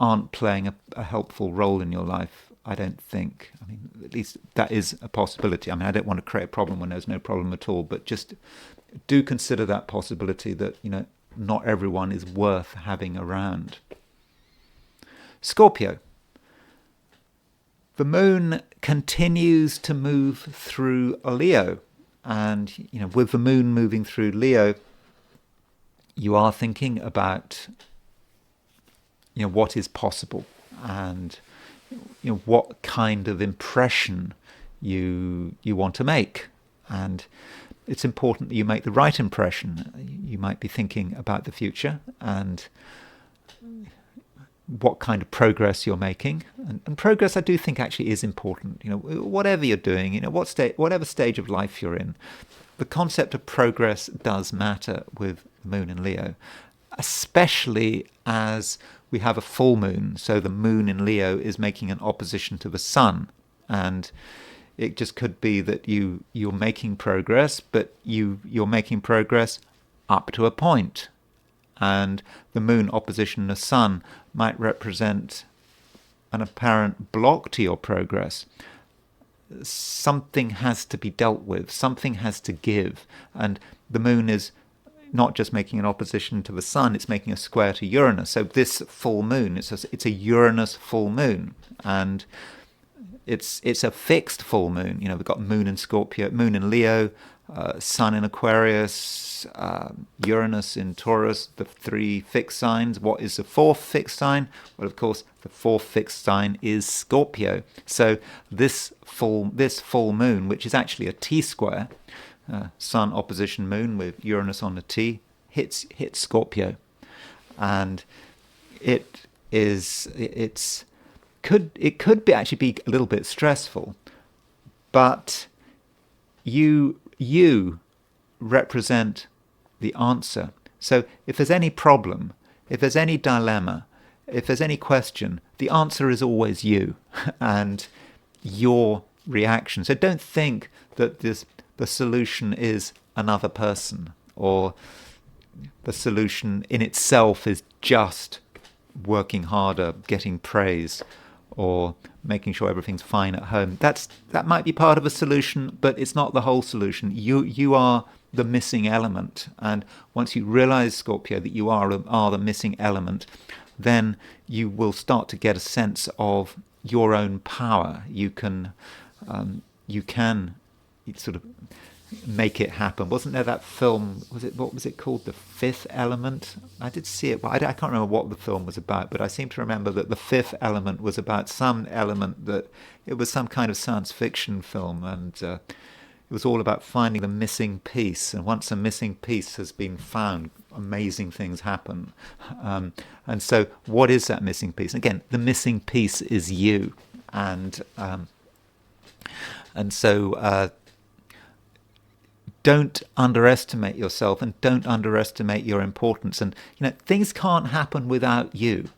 aren't playing a helpful role in your life, I don't think. I mean, at least that is a possibility. I mean, I don't want to create a problem when there's no problem at all, but just do consider that possibility that, not everyone is worth having around. Scorpio. The moon continues to move through Leo, and with the moon moving through Leo, you are thinking about what is possible, and what kind of impression you want to make. And it's important that you make the right impression. You might be thinking about the future and what kind of progress you're making. And progress, I do think, actually is important. Whatever you're doing, whatever stage of life you're in, the concept of progress does matter with Moon in Leo, especially as we have a full moon. So the moon in Leo is making an opposition to the sun, and it just could be that you're making progress, but you're making progress up to a point. And the moon opposition the sun might represent an apparent block to your progress. Something has to be dealt with, something has to give. And the moon is not just making an opposition to the sun, it's making a square to Uranus. So this full moon, it's a Uranus full moon. And it's a fixed full moon. We've got moon in Scorpio, moon in Leo, sun in Aquarius, Uranus in Taurus, the three fixed signs. What is the fourth fixed sign? Well, of course, the fourth fixed sign is Scorpio. So this full moon, which is actually a T-square, sun opposition moon with Uranus on the T, hits Scorpio. And it could be actually be a little bit stressful, but you represent the answer. So if there's any problem, if there's any dilemma, if there's any question, the answer is always you and your reaction. So don't think that the solution is another person, or the solution in itself is just working harder, getting praise, or making sure everything's fine at home. That might be part of a solution, but it's not the whole solution. You are the missing element, and once you realize, Scorpio, that you are the missing element, then you will start to get a sense of your own power. You can sort of make it happen. Wasn't there that film, what was it called, The Fifth Element? I did see it, but I can't remember what the film was about, but I seem to remember that The Fifth Element was about some element, that it was some kind of science fiction film, and it was all about finding the missing piece. And once a missing piece has been found, amazing things happen. And so what is that missing piece? Again, the missing piece is you. And so don't underestimate yourself, and don't underestimate your importance. And things can't happen without you.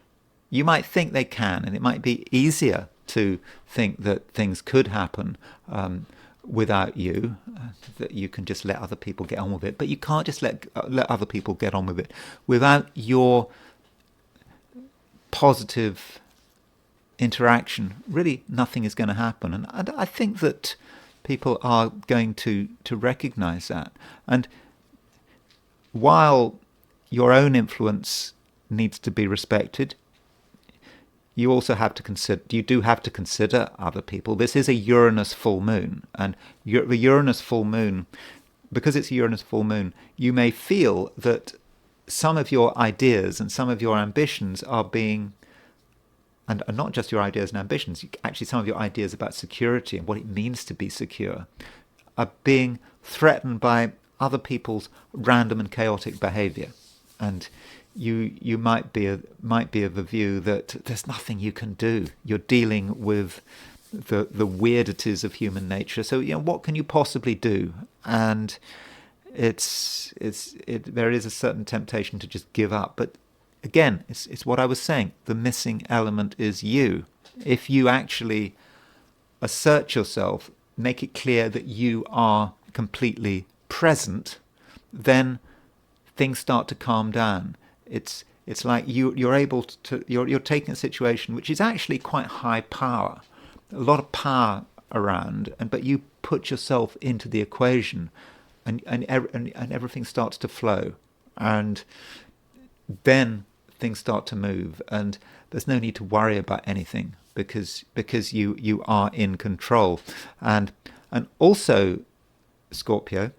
You might think they can, and it might be easier to think that things could happen without you, that you can just let other people get on with it. But you can't just let other people get on with it without your positive interaction. Really, nothing is going to happen. And I think that people are going to recognize that. And while your own influence needs to be respected, you also have to consider other people. This is a Uranus full moon, and the Uranus full moon, because it's a Uranus full moon, you may feel that some of your ideas and some of your ambitions are being, and not just your ideas and ambitions, actually some of your ideas about security and what it means to be secure, are being threatened by other people's random and chaotic behavior. and you might be of the view that there's nothing you can do. You're dealing with the weirdities of human nature. So what can you possibly do? And there is a certain temptation to just give up. But again, it's what I was saying. The missing element is you. If you actually assert yourself, make it clear that you are completely present, then things start to calm down. It's like you're able to you're taking a situation which is actually quite high power, a lot of power around, but you put yourself into the equation, and everything starts to flow, and then things start to move, and there's no need to worry about anything because you are in control. And also, Scorpio,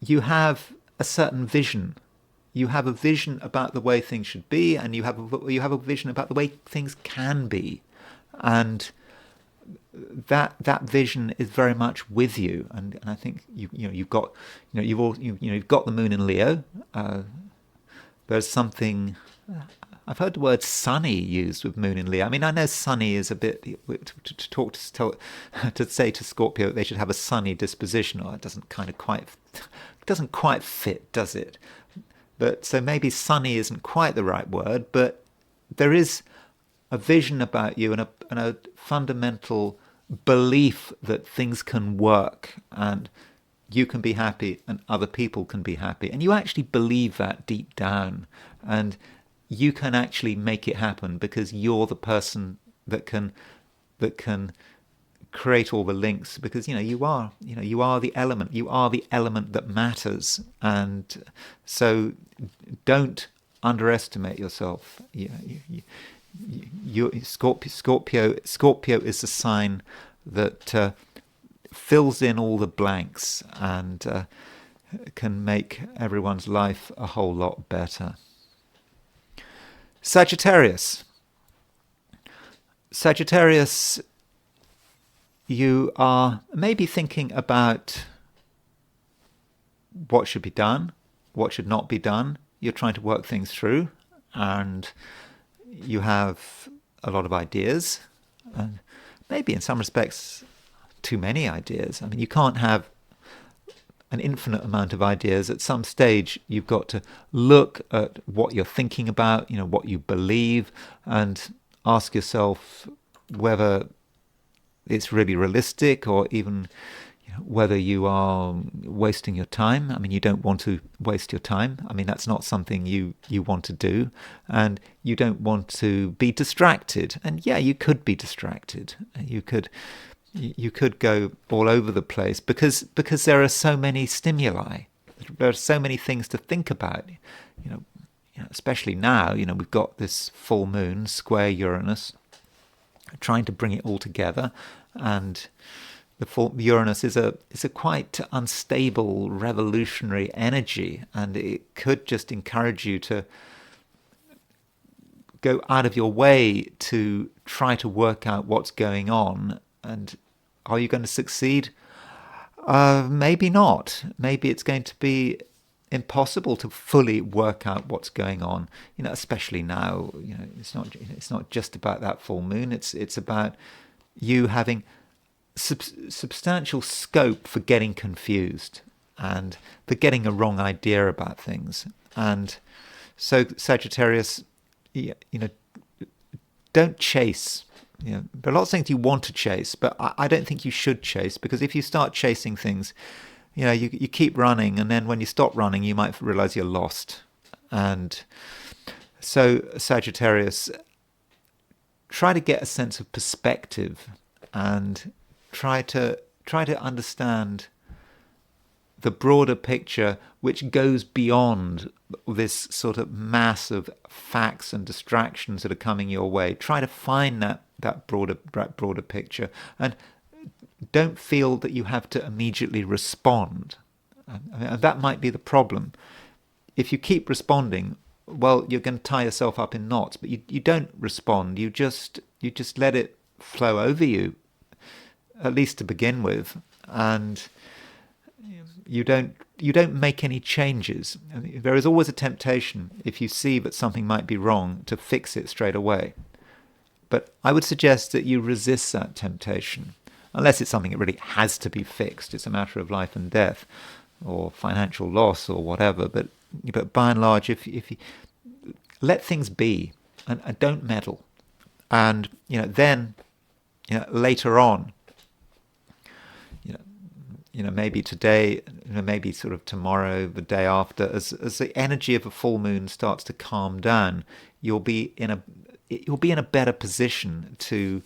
you have a certain vision. You have a vision about the way things should be, and you have a vision about the way things can be, and that vision is very much with you. And I think you've got the moon in Leo. There's something. I've heard the word sunny used with moon in Leo. I mean, I know sunny is a bit to say to Scorpio that they should have a sunny disposition. Or it doesn't quite fit, does it? But so maybe sunny isn't quite the right word. But there is a vision about you and a fundamental belief that things can work and you can be happy and other people can be happy, and you actually believe that deep down, and you can actually make it happen because you're the person that can create all the links, because you are the element that matters. And so don't underestimate yourself. Scorpio is a sign that fills in all the blanks and can make everyone's life a whole lot better. Sagittarius, you are maybe thinking about what should be done, what should not be done. You're trying to work things through, and you have a lot of ideas, and maybe in some respects too many ideas. I mean, you can't have an infinite amount of ideas. At some stage, you've got to look at what you're thinking about, what you believe, and ask yourself whether it's really realistic, or even whether you are wasting your time. I mean, you don't want to waste your time. I mean, that's not something you want to do, and you don't want to be distracted. And yeah, you could be distracted. You could go all over the place because there are so many stimuli. There are so many things to think about. Especially now. We've got this full moon square Uranus, trying to bring it all together, and the full Uranus is a quite unstable, revolutionary energy, and it could just encourage you to go out of your way to try to work out what's going on. And are you going to succeed? Maybe not. Maybe it's going to be impossible to fully work out what's going on. Especially now. It's not just about that full moon. It's about you having substantial scope for getting confused and for getting a wrong idea about things. And so, Sagittarius, don't chase. There are lots of things you want to chase, but I don't think you should chase, because if you start chasing things, you keep running, and then when you stop running, you might realize you're lost. And so, Sagittarius, try to get a sense of perspective and try to understand the broader picture, which goes beyond this sort of mass of facts and distractions that are coming your way. Try to find that broader picture, and don't feel that you have to immediately respond. That might be the problem. If you keep responding, well, you're going to tie yourself up in knots. But you don't respond. You just let it flow over you, at least to begin with, and you don't you don't make any changes. I mean, there is always a temptation, if you see that something might be wrong, to fix it straight away. But I would suggest that you resist that temptation, unless it's something that really has to be fixed. It's a matter of life and death, or financial loss, or whatever. But by and large, if you let things be and don't meddle, and then later on, maybe today, maybe sort of tomorrow, the day after, as the energy of a full moon starts to calm down, you'll be in a better position to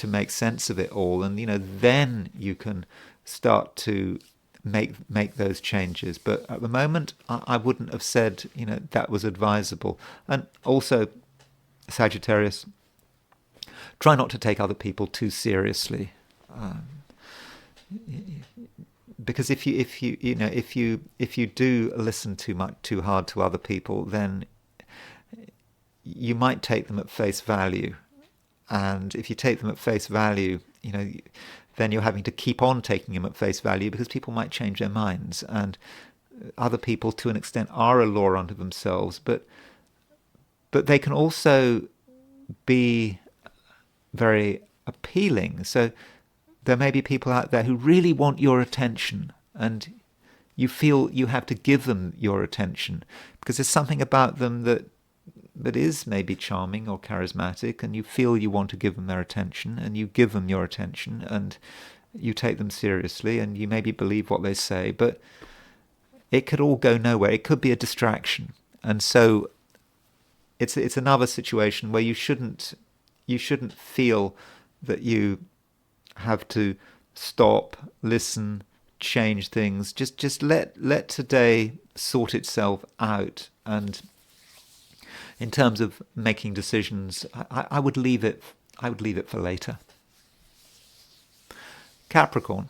make sense of it all, and then you can start to make those changes. But at the moment, I wouldn't have said that was advisable. And also, Sagittarius, try not to take other people too seriously. Because if you do listen too hard to other people, then you might take them at face value, and if you take them at face value, then you're having to keep on taking them at face value, because people might change their minds, and other people, to an extent, are a law unto themselves, but they can also be very appealing. So there may be people out there who really want your attention, and you feel you have to give them your attention because there's something about them that is maybe charming or charismatic, and you feel you want to give them their attention, and you give them your attention, and you take them seriously, and you maybe believe what they say, but it could all go nowhere. It could be a distraction. And so it's another situation where you shouldn't feel that you have to stop, listen, change things. Just let today sort itself out. And in terms of making decisions, I would leave it for later. Capricorn,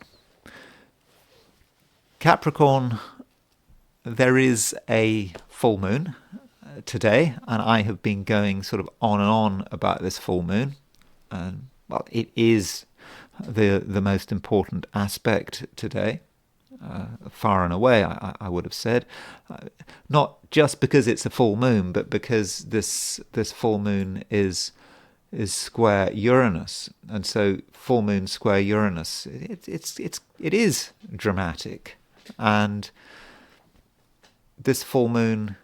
there is a full moon today, and I have been going sort of on and on about this full moon. And well, it is the most important aspect today, far and away, I would have said. Not just because it's a full moon, but because this full moon is square Uranus, and so full moon square Uranus, it is dramatic, and this full moon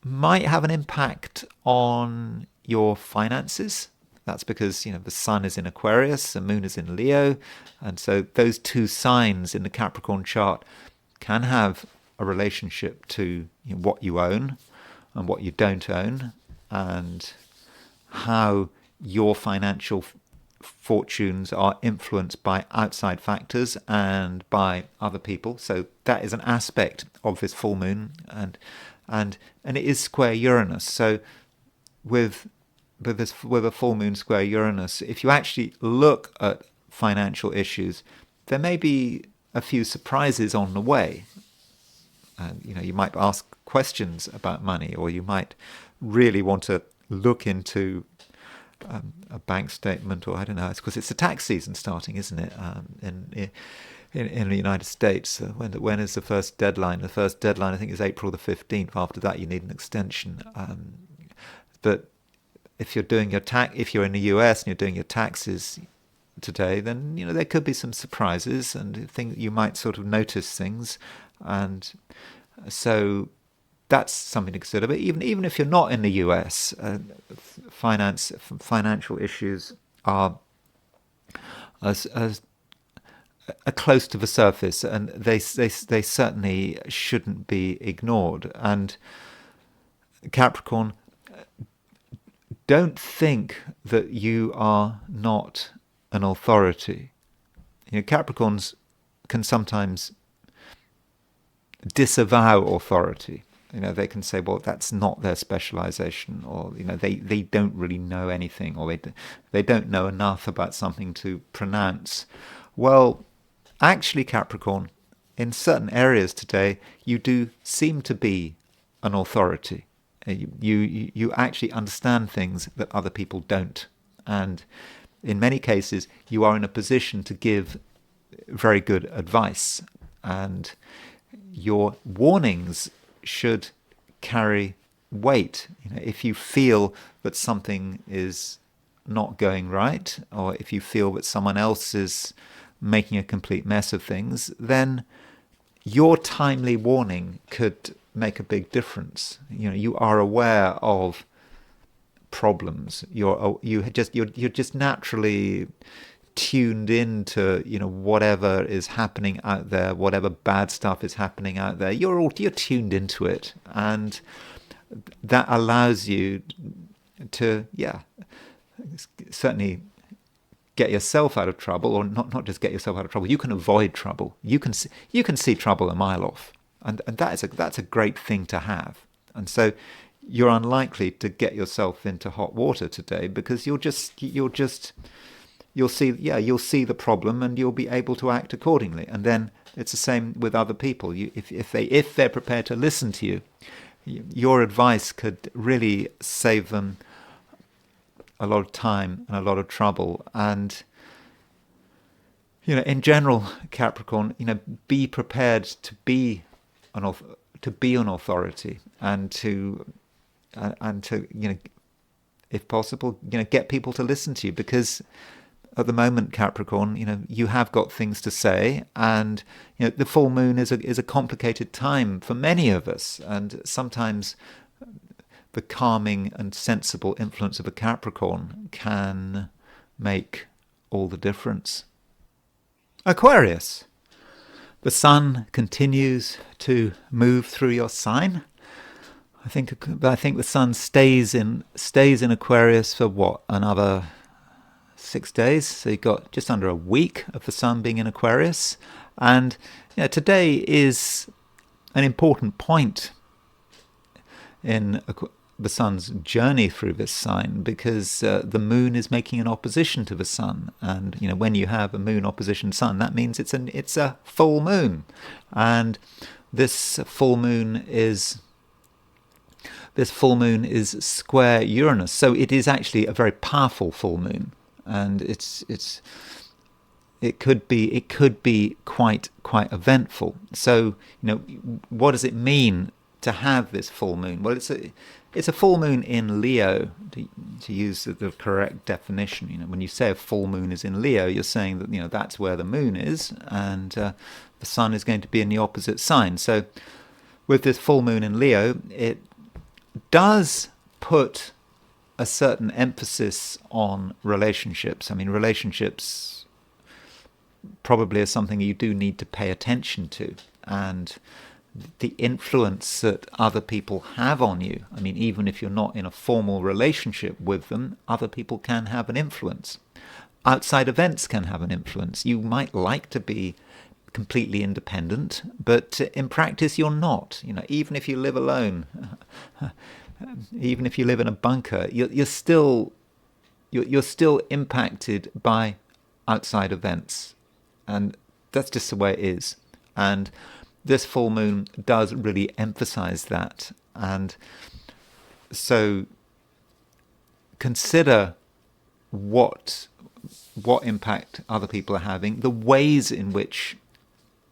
might have an impact on your finances. That's because the sun is in Aquarius, the moon is in Leo, and so those two signs in the Capricorn chart can have a relationship to what you own and what you don't own, and how your financial fortunes are influenced by outside factors and by other people. So that is an aspect of this full moon, and it is square Uranus. So with a full moon square Uranus, if you actually look at financial issues, there may be a few surprises on the way. And you might ask questions about money, or you might really want to look into a bank statement, or I don't know. It's because it's the tax season starting, isn't it? In the United States, when is the first deadline? The first deadline, I think, is April the 15th. After that, you need an extension. But if you're doing if you're in the US and you're doing your taxes today, then there could be some surprises, and you might sort of notice things, and so that's something to consider. But even if you're not in the US, financial issues are close to the surface, and they certainly shouldn't be ignored. And Capricorn, don't think that you are not an authority. Capricorns can sometimes disavow authority. They can say, well, that's not their specialization, or they don't really know anything, or they don't know enough about something to pronounce. Well, actually, Capricorn, in certain areas today, you do seem to be an authority. You actually understand things that other people don't, and in many cases, you are in a position to give very good advice. And your warnings should carry weight. If you feel that something is not going right, or if you feel that someone else is making a complete mess of things, then your timely warning could make a big difference. You are aware of problems. You're just naturally tuned into whatever is happening out there, whatever bad stuff is happening out there. You're tuned into it, and that allows you to certainly get yourself out of trouble, or not just get yourself out of trouble. You can avoid trouble. You can see trouble a mile off, and that's a great thing to have. And so you're unlikely to get yourself into hot water today, because you'll see the problem, and you'll be able to act accordingly. And then it's the same with other people. If they're prepared to listen to you, your advice could really save them a lot of time and a lot of trouble. And in general, Capricorn, be prepared to be an authority, and to if possible, get people to listen to you, because at the moment, Capricorn, you have got things to say, and the full moon is a complicated time for many of us, and sometimes the calming and sensible influence of a Capricorn can make all the difference. Aquarius. The sun continues to move through your sign. I think the sun stays in Aquarius for another 6 days. So you've got just under a week of the sun being in Aquarius, and today is an important point in the sun's journey through this sign, because the moon is making an opposition to the sun, and when you have a moon opposition sun, that means it's a full moon, and this full moon is square Uranus, so it is actually a very powerful full moon, and it could be quite eventful. So what does it mean to have this full moon? Well, it's a full moon in Leo, to use the correct definition. When you say a full moon is in Leo, you're saying that that's where the moon is, and the sun is going to be in the opposite sign. So with this full moon in Leo, it does put a certain emphasis on relationships. I mean, relationships probably is something you do need to pay attention to, and the influence that other people have on you. I mean, even if you're not in a formal relationship with them, other people can have an influence. Outside events can have an influence. You might like to be completely independent, but in practice you're not. Even if you live alone, even if you live in a bunker, you're still impacted by outside events, and that's just the way it is. And this full moon does really emphasize that. And so consider what impact other people are having, the ways in which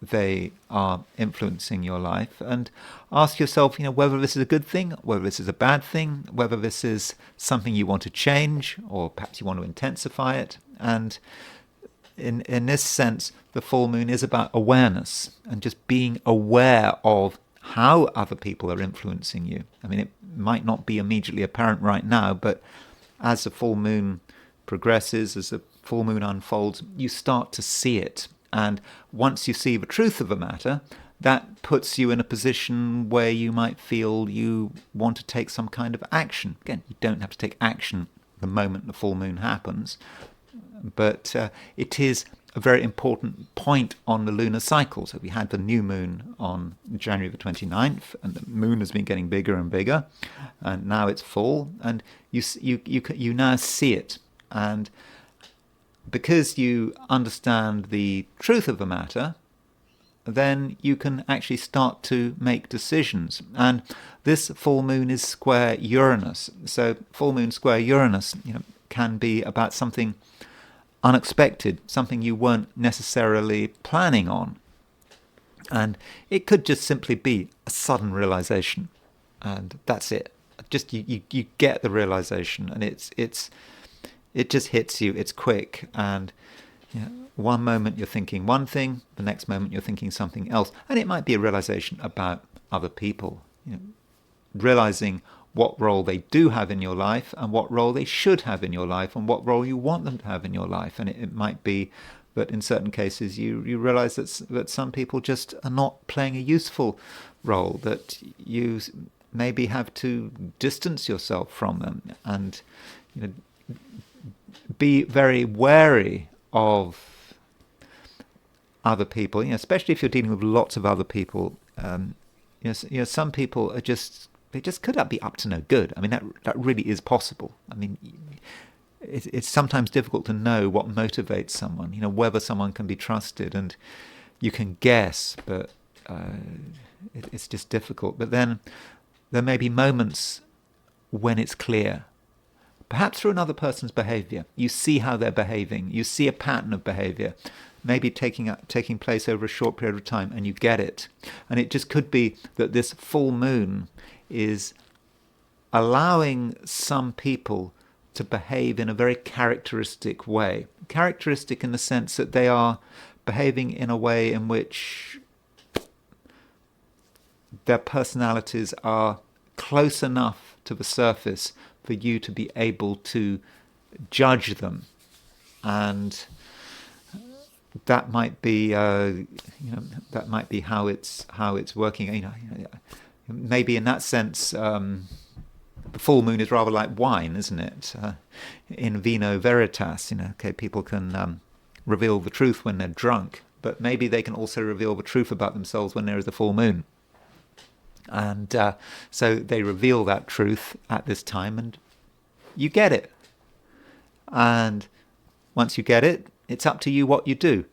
they are influencing your life, and ask yourself, whether this is a good thing, whether this is a bad thing, whether this is something you want to change, or perhaps you want to intensify it. And in this sense, the full moon is about awareness, and just being aware of how other people are influencing you. I mean, it might not be immediately apparent right now, but as the full moon progresses, as the full moon unfolds, you start to see it. And once you see the truth of the matter, that puts you in a position where you might feel you want to take some kind of action. Again, you don't have to take action the moment the full moon happens, but it is a very important point on the lunar cycle. So we had the new moon on January the 29th, and the moon has been getting bigger and bigger, and now it's full, and you now see it. And because you understand the truth of the matter, then you can actually start to make decisions. And this full moon is square Uranus. So full moon square Uranus, can be about something unexpected, something you weren't necessarily planning on. And it could just simply be a sudden realization, and that's it. Just you get the realization, and it just hits you. It's quick, and one moment you're thinking one thing, the next moment you're thinking something else, and it might be a realization about other people. Realizing what role they do have in your life, and what role they should have in your life, and what role you want them to have in your life. And it might be that in certain cases you realize that some people just are not playing a useful role, that you maybe have to distance yourself from them, and be very wary of other people, especially if you're dealing with lots of other people. Some people are they just could be up to no good. I mean, that really is possible. I mean, it's sometimes difficult to know what motivates someone, whether someone can be trusted, and you can guess, but it's just difficult. But then there may be moments when it's clear, perhaps through another person's behavior. You see how they're behaving. You see a pattern of behavior, maybe taking place over a short period of time, and you get it. And it just could be that this full moon is allowing some people to behave in a very characteristic way. Characteristic in the sense that they are behaving in a way in which their personalities are close enough to the surface for you to be able to judge them. And that might be how it's working. Maybe in that sense, the full moon is rather like wine, isn't it? In vino veritas, people can reveal the truth when they're drunk, but maybe they can also reveal the truth about themselves when there is a full moon. And so they reveal that truth at this time, and you get it. And once you get it, it's up to you what you do.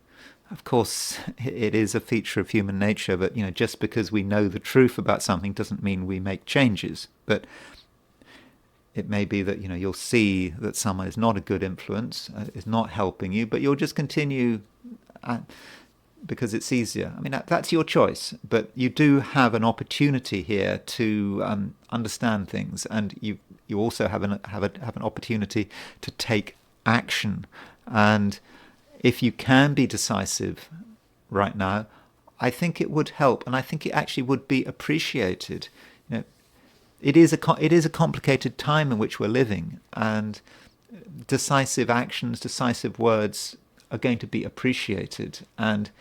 Of course, it is a feature of human nature that, just because we know the truth about something doesn't mean we make changes. But it may be that, you'll see that someone is not a good influence, is not helping you, but you'll just continue because it's easier. I mean, that's your choice, but you do have an opportunity here to understand things, and you also have an opportunity to take action. And if you can be decisive right now, I think it would help, and I think it actually would be appreciated. It is a complicated time in which we're living, and decisive actions, decisive words are going to be appreciated. And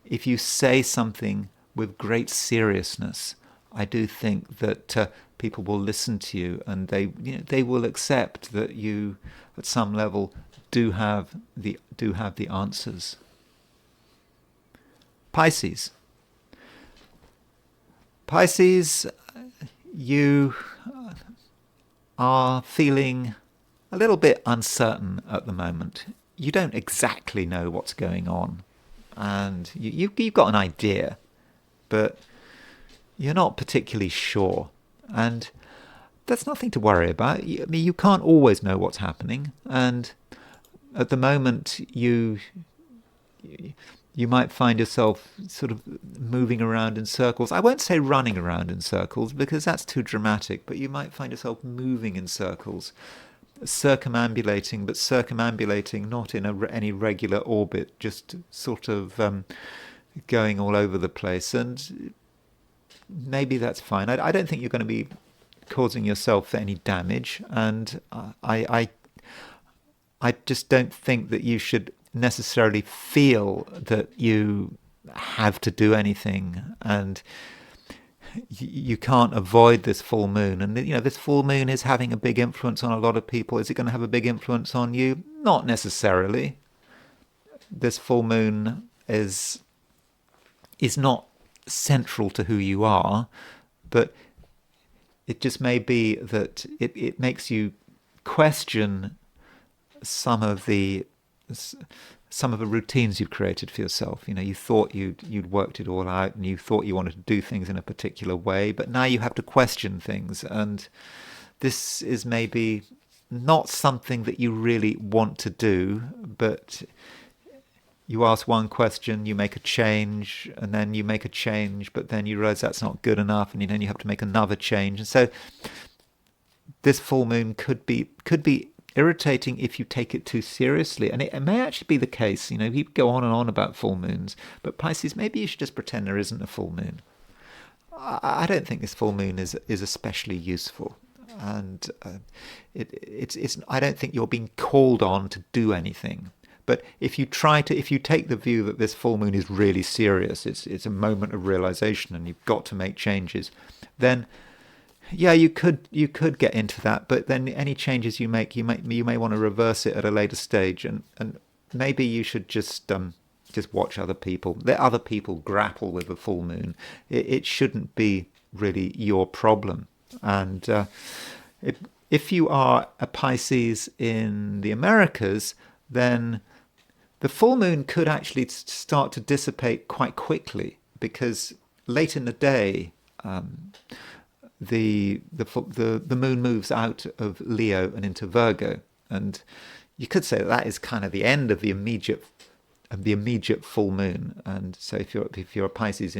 if you say something with great seriousness, I do think that people will listen to you, and they will accept that you, at some level, do have the answers. Pisces, you are feeling a little bit uncertain at the moment. You don't exactly know what's going on, and you've got an idea, but you're not particularly sure. And that's nothing to worry about. I mean, you can't always know what's happening, and at the moment you might find yourself sort of moving around in circles. I won't say running around in circles because that's too dramatic, but you might find yourself moving in circles, circumambulating, but circumambulating not in any regular orbit, just sort of going all over the place. And maybe that's fine. I don't think you're going to be causing yourself any damage, and I just don't think that you should necessarily feel that you have to do anything, and you can't avoid this full moon. And this full moon is having a big influence on a lot of people. Is it going to have a big influence on you? Not necessarily. This full moon is not central to who you are, but it just may be that it makes you question some of the routines you've created for yourself. You thought you'd worked it all out, and you thought you wanted to do things in a particular way, but now you have to question things, and this is maybe not something that you really want to do, but you ask one question, you make a change, and then you make a change, but then you realize that's not good enough, and then you have to make another change. And so this full moon could be irritating if you take it too seriously. And it may actually be the case, you go on and on about full moons, but Pisces, maybe you should just pretend there isn't a full moon. I don't think this full moon is especially useful. And it's I don't think you're being called on to do anything. But if you take the view that this full moon is really serious, it's a moment of realization, and you've got to make changes, then yeah, you could get into that. But then any changes you make, you may want to reverse it at a later stage, and maybe you should just watch other people. Let other people grapple with the full moon. It shouldn't be really your problem. And if you are a Pisces in the Americas, then the full moon could actually start to dissipate quite quickly, because late in the day, the moon moves out of Leo and into Virgo, and you could say that is kind of the end of the immediate full moon. And so if you're a Pisces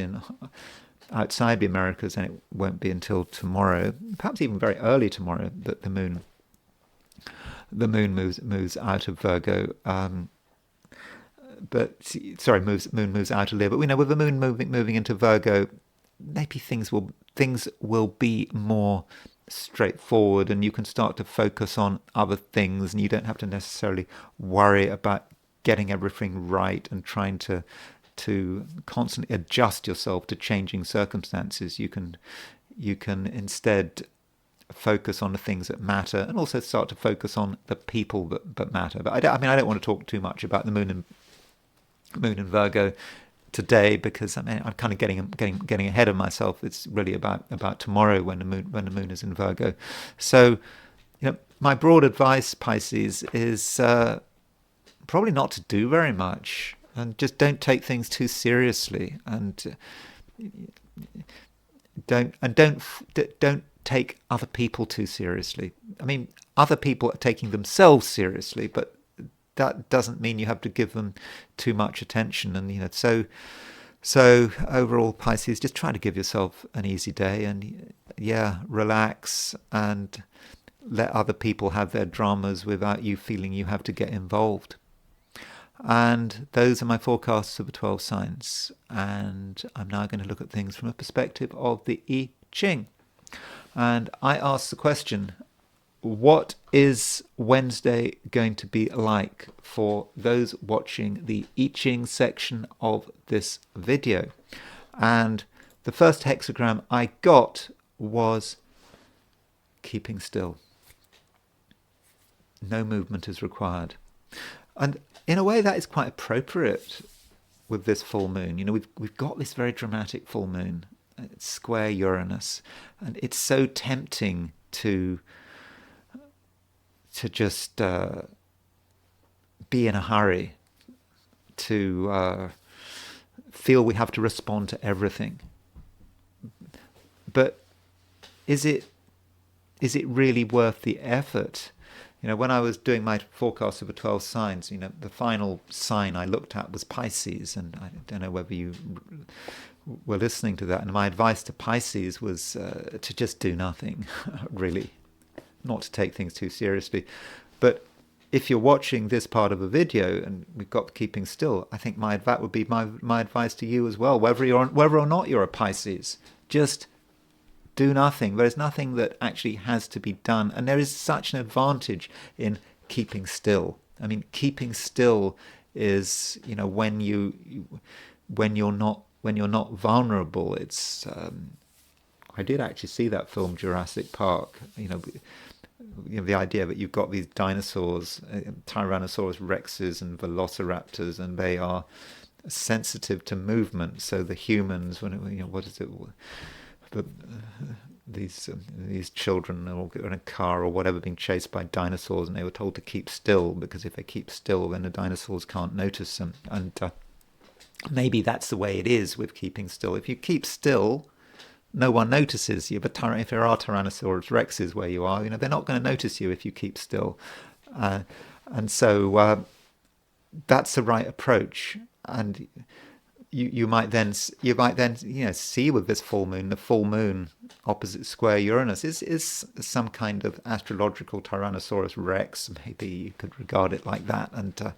outside the Americas, then it won't be until tomorrow, perhaps even very early tomorrow, that the moon moves out of Virgo. Moon moves out of Leo. But we know with the moon moving into Virgo, maybe things will be more straightforward, and you can start to focus on other things, and you don't have to necessarily worry about getting everything right and trying to constantly adjust yourself to changing circumstances. You can instead focus on the things that matter, and also start to focus on the people that matter. But I don't want to talk too much about the moon in Virgo today, because I'm kind of getting ahead of myself. It's really about tomorrow when the moon is in Virgo. So, my broad advice, Pisces, is probably not to do very much, and just don't take things too seriously, and don't take other people too seriously. I mean, other people are taking themselves seriously, but that doesn't mean you have to give them too much attention. And so overall, Pisces, just try to give yourself an easy day, and relax and let other people have their dramas without you feeling you have to get involved. And those are my forecasts of the 12 signs. And I'm now going to look at things from a perspective of the I Ching. And I ask the question, what is Wednesday going to be like for those watching the I Ching section of this video? And the first hexagram I got was keeping still. No movement is required. And in a way, that is quite appropriate with this full moon. We've got this very dramatic full moon. It's square Uranus, and it's so tempting to just be in a hurry, to feel we have to respond to everything. But is it really worth the effort? When I was doing my forecast of the 12 signs, the final sign I looked at was Pisces, and I don't know whether you were listening to that. And my advice to Pisces was to just do nothing, really, not to take things too seriously. But if you're watching this part of a video and we've got keeping still, I think that would be my advice to you as well, whether or not you're a Pisces. Just do nothing. There's nothing that actually has to be done, and there is such an advantage in keeping still. I mean, keeping still is when you're not vulnerable. It's I did actually see that film Jurassic Park. The idea that you've got these dinosaurs, Tyrannosaurus rexes and velociraptors, and they are sensitive to movement. So the humans, what is it? These children are in a car or whatever being chased by dinosaurs, and they were told to keep still, because if they keep still, then the dinosaurs can't notice them. And maybe that's the way it is with keeping still. If you keep still, no one notices you. But if there are Tyrannosaurus rexes where you are, they're not going to notice you if you keep still. And so that's the right approach. And you might then see with this full moon, the full moon opposite square Uranus is some kind of astrological Tyrannosaurus Rex. Maybe you could regard it like that, and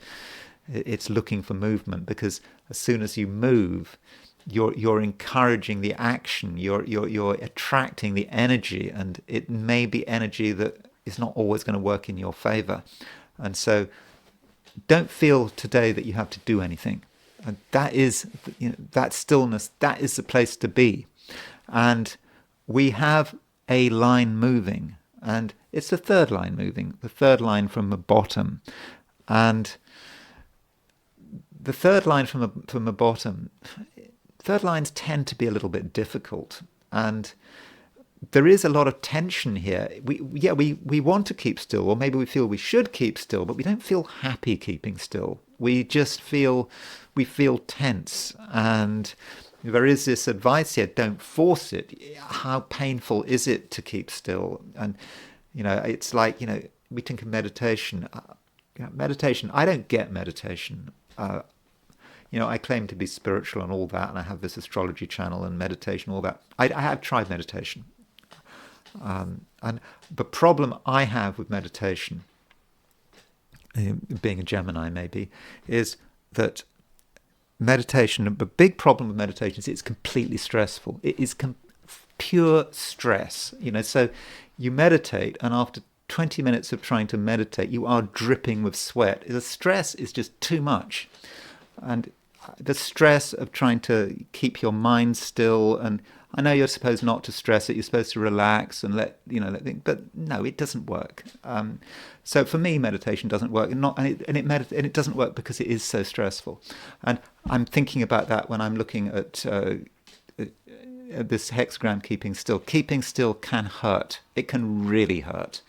it's looking for movement, because as soon as you move, you're encouraging the action, you're attracting the energy, and it may be energy that is not always going to work in your favor. And so don't feel today that you have to do anything. And that is, that stillness, that is the place to be. And we have a line moving, and it's the third line moving, the third line from the bottom. And the third line from the bottom, third lines tend to be a little bit difficult, and there is a lot of tension here. We want to keep still, or maybe we feel we should keep still, but we don't feel happy keeping still. We just feel tense, and there is this advice here: don't force it. How painful is it to keep still? And it's like, we think of meditation. Meditation. I don't get meditation. I claim to be spiritual and all that, and I have this astrology channel and meditation, all that. I have tried meditation. And the problem I have with meditation, being a Gemini maybe, is that meditation, the big problem with meditation is it's completely stressful. It is pure stress. So you meditate, and after 20 minutes of trying to meditate, you are dripping with sweat. The stress is just too much. And the stress of trying to keep your mind still, and I know you're supposed not to stress it, you're supposed to relax and let things, but no, it doesn't work. So for me, meditation doesn't work, and it doesn't work because it is so stressful. And I'm thinking about that when I'm looking at this hexagram, keeping still. Keeping still can hurt. It can really hurt,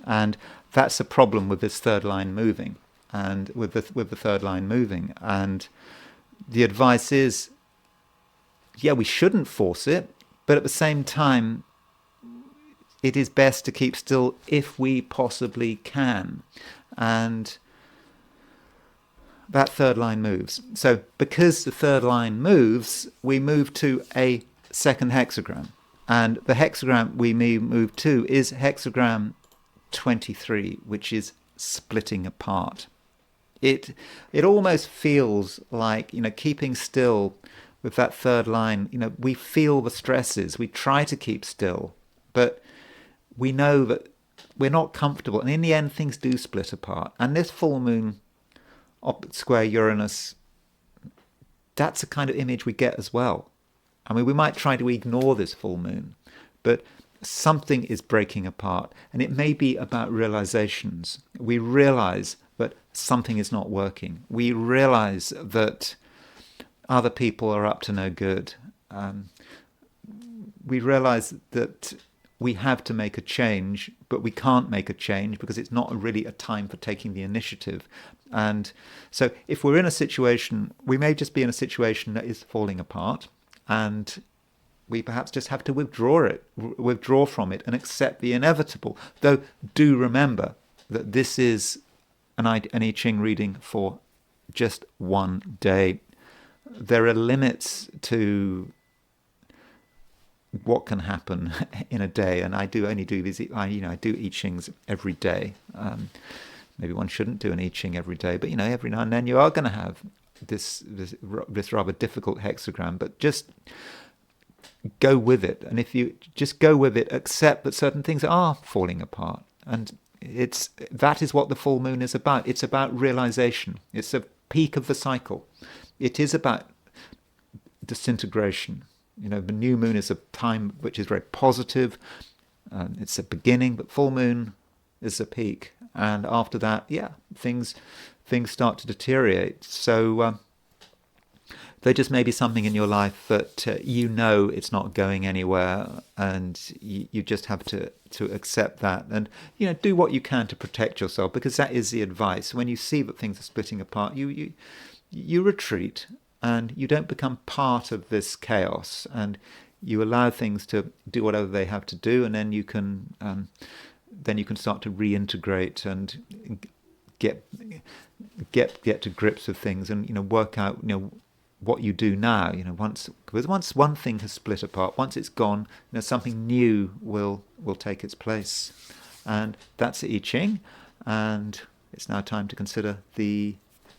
and that's a problem with this third line moving, and with the third line moving. And the advice is, we shouldn't force it, but at the same time, it is best to keep still if we possibly can. And that third line moves. So because the third line moves, we move to a second hexagram. And the hexagram we move to is hexagram 23, which is splitting apart. It almost feels like, keeping still with that third line, we feel the stresses. We try to keep still, but we know that we're not comfortable. And in the end, things do split apart. And this full moon opposite square Uranus, that's the kind of image we get as well. I mean, we might try to ignore this full moon, but something is breaking apart. And it may be about realizations. We realize that something is not working. We realize that other people are up to no good. We realize that we have to make a change, but we can't make a change because it's not really a time for taking the initiative. And so if we're in a situation, we may just be in a situation that is falling apart, and we perhaps just have to withdraw from it and accept the inevitable. Though do remember that this is an I Ching reading for just one day. There are limits to what can happen in a day, and I do only do these. I do I Chings every day. Maybe one shouldn't do an I Ching every day, but every now and then you are going to have this rather difficult hexagram. But just go with it, and if you just go with it, accept that certain things are falling apart, and that is what the full moon is about. It's about realization. It's a peak of the cycle. It is about disintegration. The new moon is a time which is very positive. It's a beginning, but full moon is a peak. And after that, things start to deteriorate. So there just may be something in your life that it's not going anywhere, and you just have to accept that, and do what you can to protect yourself, because that is the advice. When you see that things are splitting apart, you retreat, and you don't become part of this chaos, and you allow things to do whatever they have to do, and then you can start to reintegrate and get to grips with things, and work out what you do now. Once one thing has split apart, once it's gone, something new will take its place, and that's the I Ching. And it's now time to consider the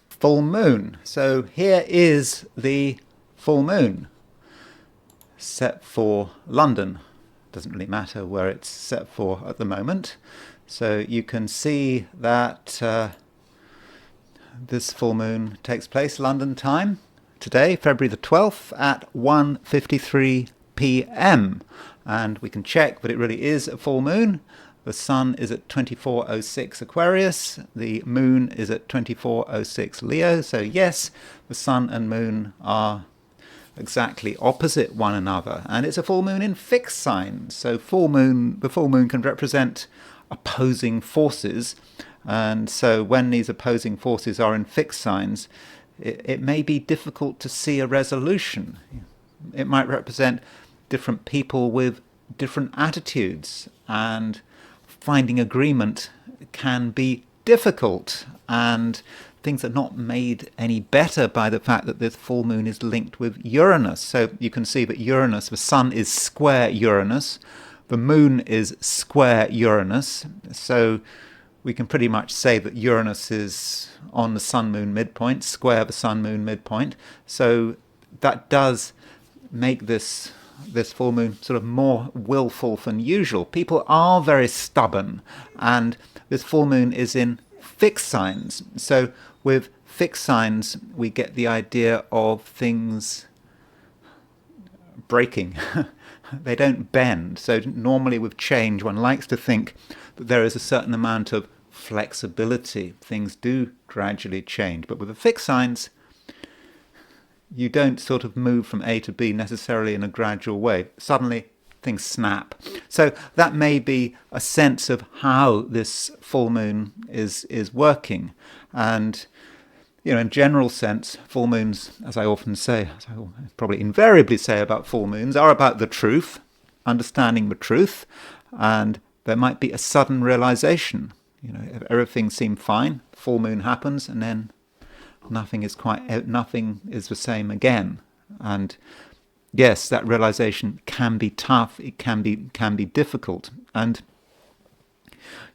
full moon. So here is the full moon set for London. Doesn't really matter where it's set for at the moment. So you can see that this full moon takes place London time today, February the 12th at 1:53 p.m. And we can check that it really is a full moon. The sun is at 24:06 Aquarius, the moon is at 24:06 Leo. So yes, the sun and moon are exactly opposite one another, and it's a full moon in fixed signs. So the full moon can represent opposing forces, and so when these opposing forces are in fixed signs, it may be difficult to see a resolution. It might represent different people with different attitudes, and finding agreement can be difficult, and things are not made any better by the fact that this full moon is linked with Uranus. So you can see that Uranus, the sun is square Uranus, the moon is square Uranus. So we can pretty much say that Uranus is on the sun-moon midpoint, square the sun-moon midpoint. So that does make this full moon sort of more willful than usual. People are very stubborn, and this full moon is in fixed signs. So with fixed signs, we get the idea of things breaking. They don't bend. So normally with change, one likes to think that there is a certain amount of flexibility. Things do gradually change. But with the fixed signs, you don't sort of move from A to B necessarily in a gradual way. Suddenly, things snap. So that may be a sense of how this full moon is working. And, in general sense, full moons, as I often say, as I probably invariably say about full moons, are about the truth, understanding the truth, and there might be a sudden realization. If everything seemed fine, full moon happens, and then nothing is the same again. And yes, that realization can be tough. It can be difficult. And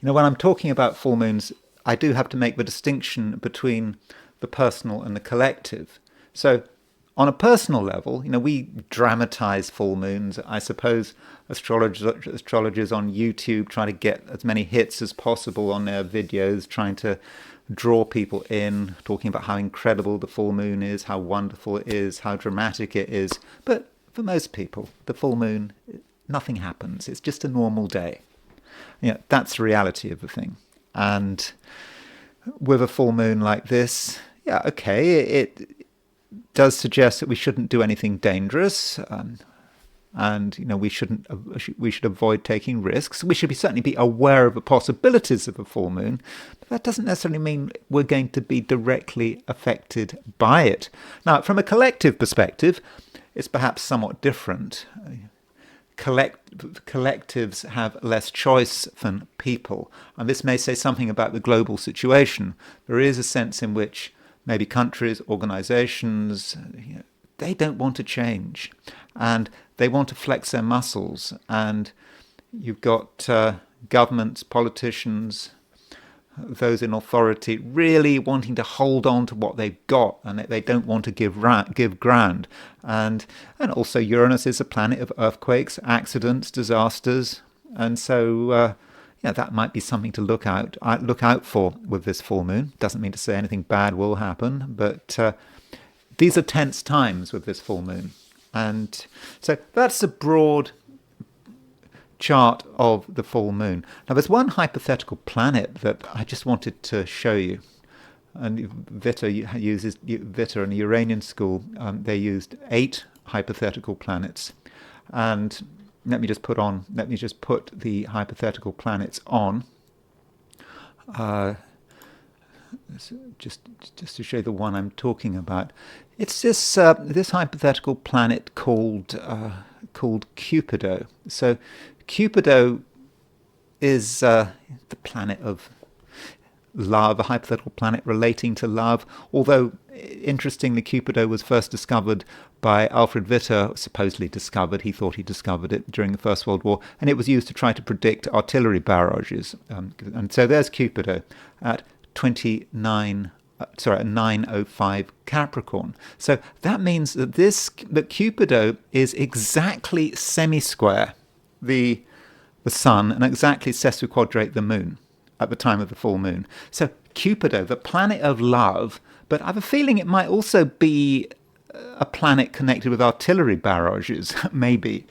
when I'm talking about full moons, I do have to make the distinction between the personal and the collective. So on a personal level, we dramatize full moons. I suppose astrologers on YouTube try to get as many hits as possible on their videos, trying to draw people in, talking about how incredible the full moon is, how wonderful it is, how dramatic it is. But for most people, the full moon, nothing happens. It's just a normal day. That's the reality of the thing. And with a full moon like this, it does suggest that we shouldn't do anything dangerous, and we should avoid taking risks. We should certainly be aware of the possibilities of a full moon, but that doesn't necessarily mean we're going to be directly affected by it. Now, from a collective perspective, it's perhaps somewhat different. Collectives have less choice than people, and this may say something about the global situation. There is a sense in which maybe countries, organizations, they don't want to change, and they want to flex their muscles. And you've got governments, politicians, those in authority really wanting to hold on to what they've got, and they don't want to give ground. And also Uranus is a planet of earthquakes, accidents, disasters, and so that might be something to look out for with this full moon. Doesn't mean to say anything bad will happen, but these are tense times with this full moon. And so that's a broad chart of the full moon. Now, there's one hypothetical planet that I just wanted to show you. And Vita and the Uranian school, they used 8 hypothetical planets. And let me just put the hypothetical planets on. Just to show you the one I'm talking about. It's this hypothetical planet called Cupido. So Cupido is the planet of love, a hypothetical planet relating to love. Although, interestingly, Cupido was first discovered by Alfred Witte, supposedly discovered. He thought he discovered it during the First World War, and it was used to try to predict artillery barrages. And so there's Cupido at 905 Capricorn. So that means that that Cupido is exactly semi-square the sun and exactly sesquiquadrate the moon at the time of the full moon. So Cupido, the planet of love, but I have a feeling it might also be a planet connected with artillery barrages, maybe.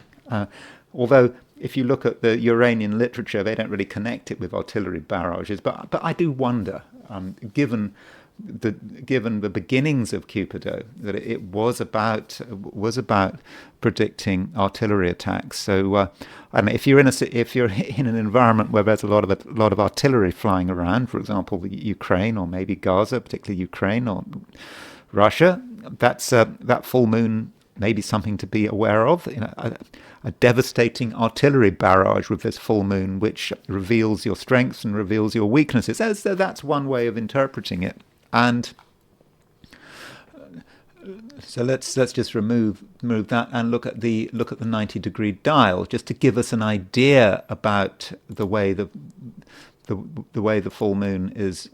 Although if you look at the Uranian literature, they don't really connect it with artillery barrages. But I do wonder, given the beginnings of Cupido, that it was about predicting artillery attacks. So I don't know, if you're in an environment where there's a lot of artillery flying around, for example, Ukraine or maybe Gaza, particularly Ukraine or Russia, that full moon may be something to be aware of. A devastating artillery barrage with this full moon, which reveals your strengths and reveals your weaknesses. So that's one way of interpreting it. And so let's just remove that and look at the 90-degree dial, just to give us an idea about the way the full moon is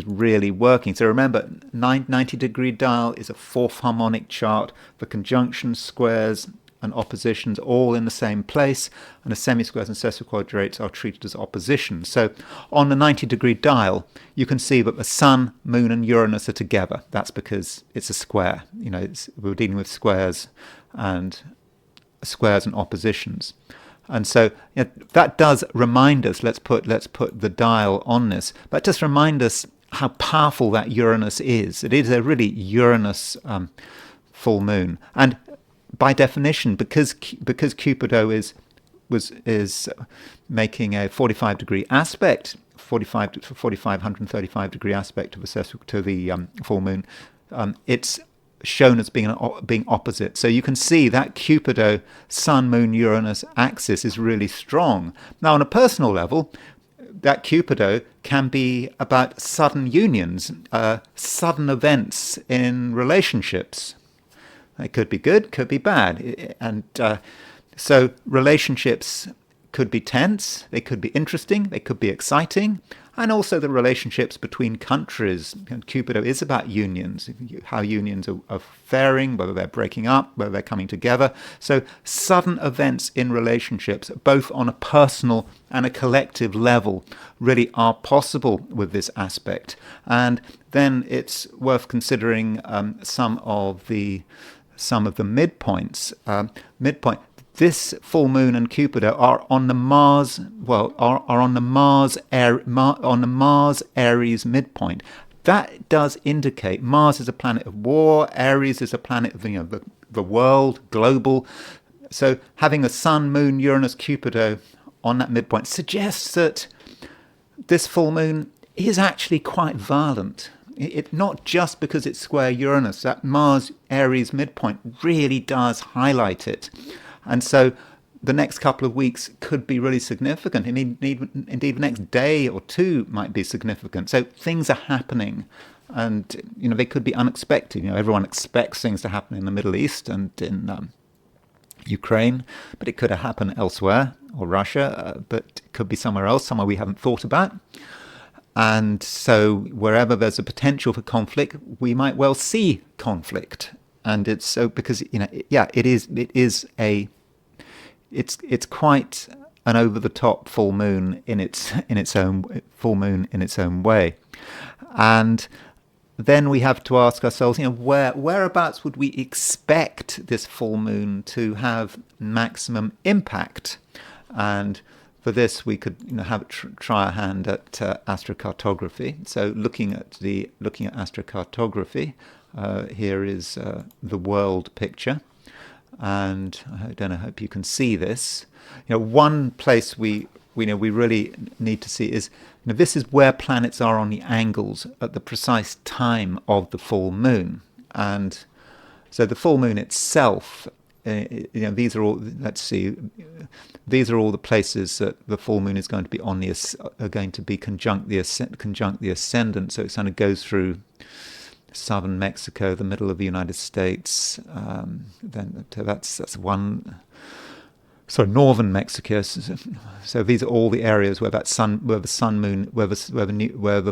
really working. So remember, 90-degree dial is a fourth harmonic chart. The conjunctions, squares, and oppositions all in the same place, and the semi-squares and sesquiquadrates are treated as oppositions. So on the 90-degree dial, you can see that the Sun, Moon, and Uranus are together. That's because it's a square. We're dealing with squares and oppositions. And so that does remind us, let's put the dial on this, but just remind us how powerful that Uranus is. It is a really Uranus full moon. And by definition, because Cupido is making a 45-degree aspect, 135 aspect to the full moon, it's shown as being opposite. So you can see that Cupido Sun, Moon, Uranus axis is really strong. Now, on a personal level, that Cupido can be about sudden unions, sudden events in relationships. It could be good, could be bad. And so relationships could be tense, they could be interesting, they could be exciting, and also the relationships between countries. And Cupido is about unions, how unions are faring, whether they're breaking up, whether they're coming together. So sudden events in relationships, both on a personal and a collective level, really are possible with this aspect. And then it's worth considering some of the midpoints. This full moon and Cupido are on the Mars. On the Mars Aries midpoint. That does indicate Mars is a planet of war. Aries is a planet of the world, global. So having a Sun, Moon, Uranus, Cupido on that midpoint suggests that this full moon is actually quite violent. It not just because it's square Uranus. That Mars Aries midpoint really does highlight it. And so the next couple of weeks could be really significant. Indeed, the next day or two might be significant. So things are happening, and they could be unexpected. Everyone expects things to happen in the Middle East and in Ukraine, but it could have happened elsewhere, or Russia, but it could be somewhere else, somewhere we haven't thought about. And so wherever there's a potential for conflict, we might well see conflict. And it's so because it's quite an over-the-top full moon in its own way. And then we have to ask ourselves, whereabouts would we expect this full moon to have maximum impact? And for this, we could try a hand at astrocartography. So looking at astrocartography, here is the world picture, and I hope you can see this. One place we really need to see is this is where planets are on the angles at the precise time of the full moon. And so the full moon itself these are all. Let's see. These are all the places that the full moon is going to be on are going to be conjunct the ascendant. So it kind of goes through southern Mexico, the middle of the United States. Then that's one. Sorry, northern Mexico. So these are all the areas where the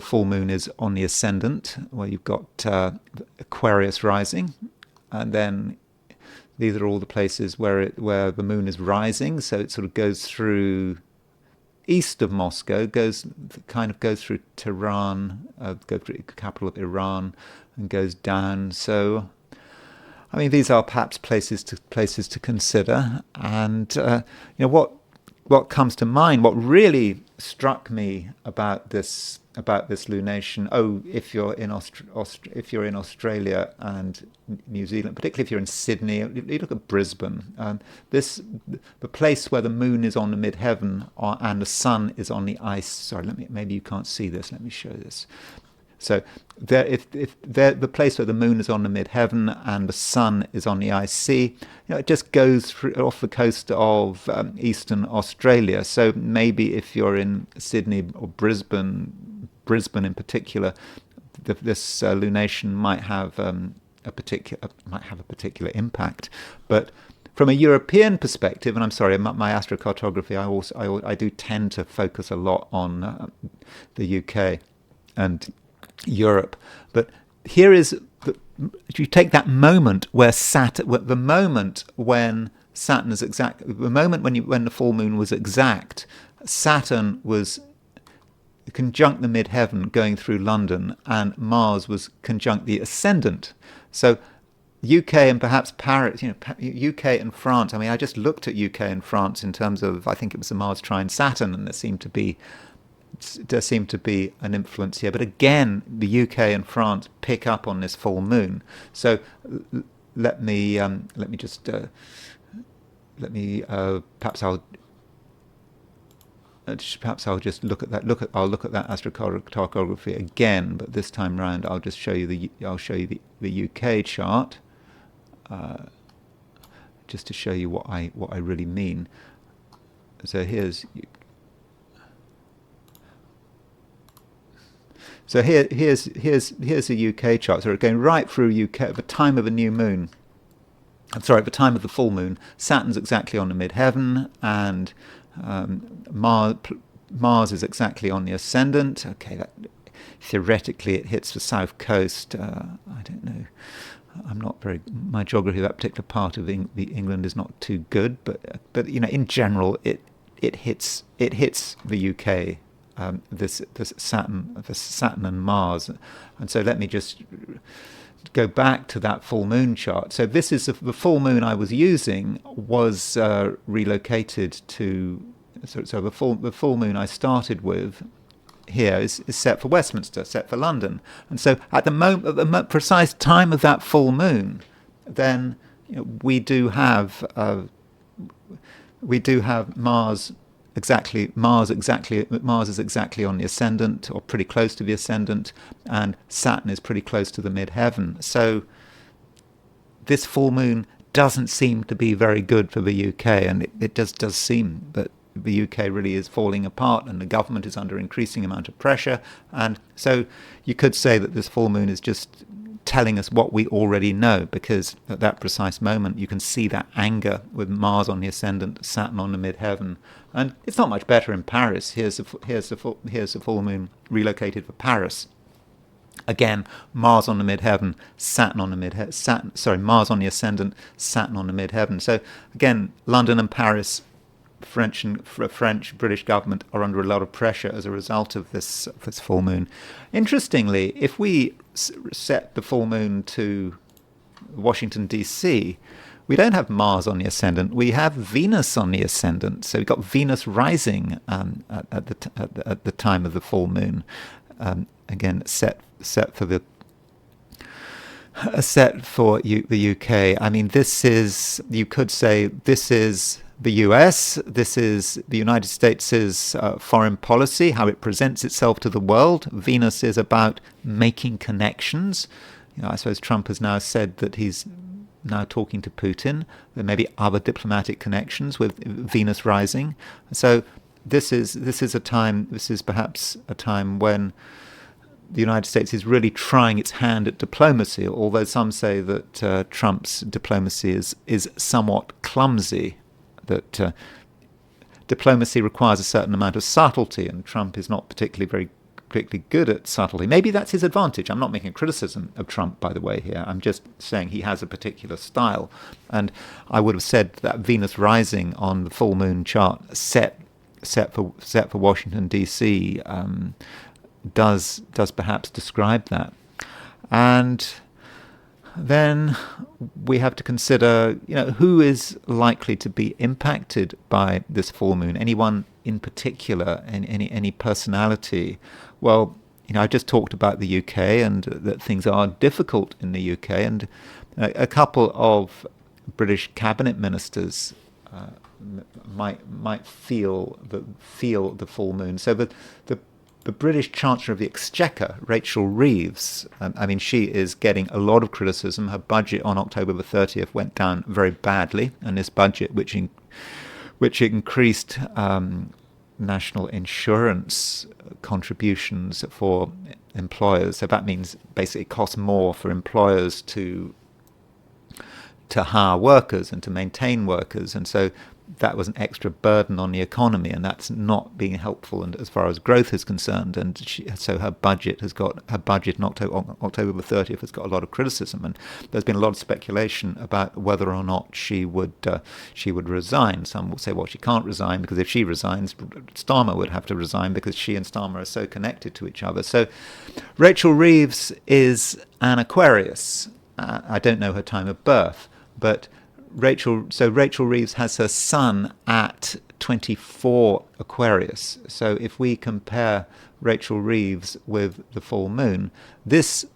full moon is on the ascendant, where you've got Aquarius rising, and then these are all the places where the moon is rising. So it sort of goes through east of Moscow, goes through Tehran, go through the capital of Iran, and goes down. So, I mean, these are perhaps places to consider. And what comes to mind, what really struck me about this lunation. Oh, if you're in Australia and New Zealand, particularly if you're in Sydney, you look at Brisbane. The place where the moon is on the midheaven and the sun is on the ice. Sorry, maybe you can't see this. Let me show this. So, the place where the moon is on the midheaven and the sun is on the ice sea, it just goes off the coast of eastern Australia. So maybe if you're in Sydney or Brisbane in particular, this lunation might have a particular impact. But from a European perspective, and I'm sorry, my astrocartography, I do tend to focus a lot on the UK and Europe, but here is you take that moment where the moment when Saturn is exact, the moment when the full moon was exact, Saturn was conjunct the midheaven going through London, and Mars was conjunct the ascendant. So UK and perhaps Paris, UK and France. I mean, I just looked at UK and France in terms of, I think it was the Mars trine Saturn, and there seemed to be an influence here. But again, the UK and France pick up on this full moon. So let me just perhaps I'll just look at that. I'll look at that astrocartography again, but this time round I'll just show you the UK chart, just to show you what I really mean. So here's the UK chart. So we're going right through UK at the time of a new moon. I'm sorry, at the time of the full moon, Saturn's exactly on the midheaven, and Mars is exactly on the ascendant. Okay, theoretically it hits the south coast. I don't know. My geography of that particular part of England is not too good, but in general it hits the UK. This Saturn and Mars, and so let me just go back to that full moon chart. So this is the full moon I was using was relocated to. So the full moon I started with here is set for Westminster, set for London, and so at the precise time of that full moon, then we do have Mars. Mars is exactly on the ascendant, or pretty close to the ascendant, and Saturn is pretty close to the midheaven. So this full moon doesn't seem to be very good for the UK, and it does seem that the UK really is falling apart, and the government is under increasing amount of pressure. And so you could say that this full moon is just telling us what we already know, because at that precise moment you can see that anger with Mars on the ascendant, Saturn on the midheaven. And it's not much better in Paris. Here's the full moon relocated for Paris. Again, Mars on the midheaven, Saturn on the midheaven. Mars on the ascendant, Saturn on the midheaven. So again, London and Paris, British government are under a lot of pressure as a result of this full moon. Interestingly, if we set the full moon to Washington DC, we don't have Mars on the ascendant. We have Venus on the ascendant. So we've got Venus rising at the time of the full moon. Again, set for the UK. I mean, you could say this is the US, this is the United States' foreign policy, how it presents itself to the world. Venus is about making connections. I suppose Trump has now said that he's now talking to Putin. There may be other diplomatic connections with Venus rising. So this is a time. This is perhaps a time when the United States is really trying its hand at diplomacy. Although some say that Trump's diplomacy is somewhat clumsy. That diplomacy requires a certain amount of subtlety, and Trump is not particularly good at subtlety. Maybe that's his advantage. I'm not making a criticism of Trump, by the way, here. I'm just saying he has a particular style. And I would have said that Venus rising on the full moon chart set for Washington, D.C., does perhaps describe that. And then we have to consider, who is likely to be impacted by this full moon? Anyone in particular, any personality? Well, I just talked about the UK and that things are difficult in the UK, and a couple of British cabinet ministers might feel the full moon. So the British Chancellor of the Exchequer, Rachel Reeves, she is getting a lot of criticism. Her budget on October the 30th went down very badly, and this budget, which increased national insurance contributions for employers, so that means basically it costs more for employers to hire workers and to maintain workers, and so that was an extra burden on the economy, and that's not being helpful and as far as growth is concerned. And so her budget in October the 30th has got a lot of criticism, and there's been a lot of speculation about whether or not she would resign. Some will say, well, she can't resign because if she resigns, Starmer would have to resign because she and Starmer are so connected to each other. So Rachel Reeves is an Aquarius. I don't know her time of birth, but Rachel Reeves has her sun at 24 Aquarius. So if we compare Rachel Reeves with the full moon, she's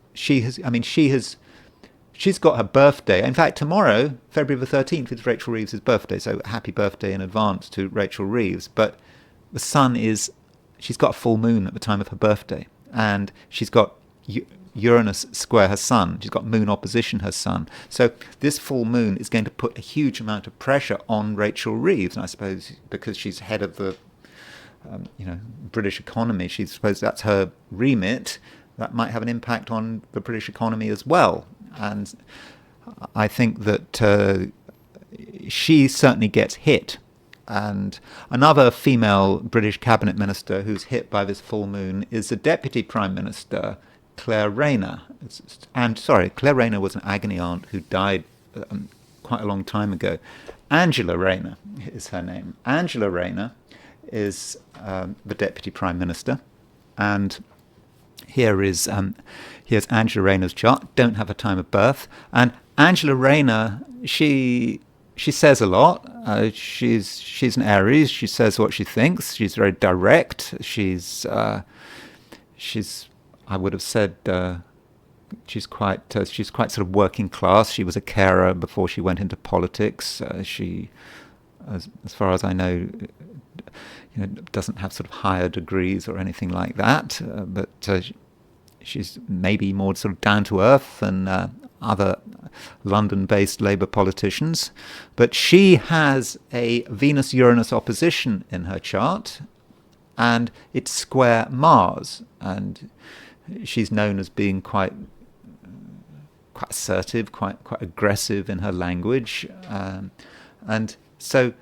got her birthday. In fact, tomorrow, February the 13th, is Rachel Reeves' birthday. So happy birthday in advance to Rachel Reeves. But the sun she's got a full moon at the time of her birthday, and she's got Uranus square her sun. She's got moon opposition her sun. So this full moon is going to put a huge amount of pressure on Rachel Reeves. And I suppose because she's head of the British economy, she's supposed that's her remit. That might have an impact on the British economy as well. And I think that she certainly gets hit. And another female British cabinet minister who's hit by this full moon is the Deputy Prime Minister, Claire Rayner. Claire Rayner was an agony aunt who died quite a long time ago. Angela Rayner is her name. Angela Rayner is the Deputy Prime Minister, and here's Angela Rayner's chart. Don't have a time of birth, and Angela Rayner, she says a lot. She's an Aries. She says what she thinks. She's very direct. She's I would have said she's quite sort of working class. She was a carer before she went into politics. She, as far as I know, doesn't have sort of higher degrees or anything like that. But she's maybe more sort of down to earth than other London-based Labour politicians. But she has a Venus-Uranus opposition in her chart, and it's square Mars, and she's known as being quite assertive, quite aggressive in her language, and so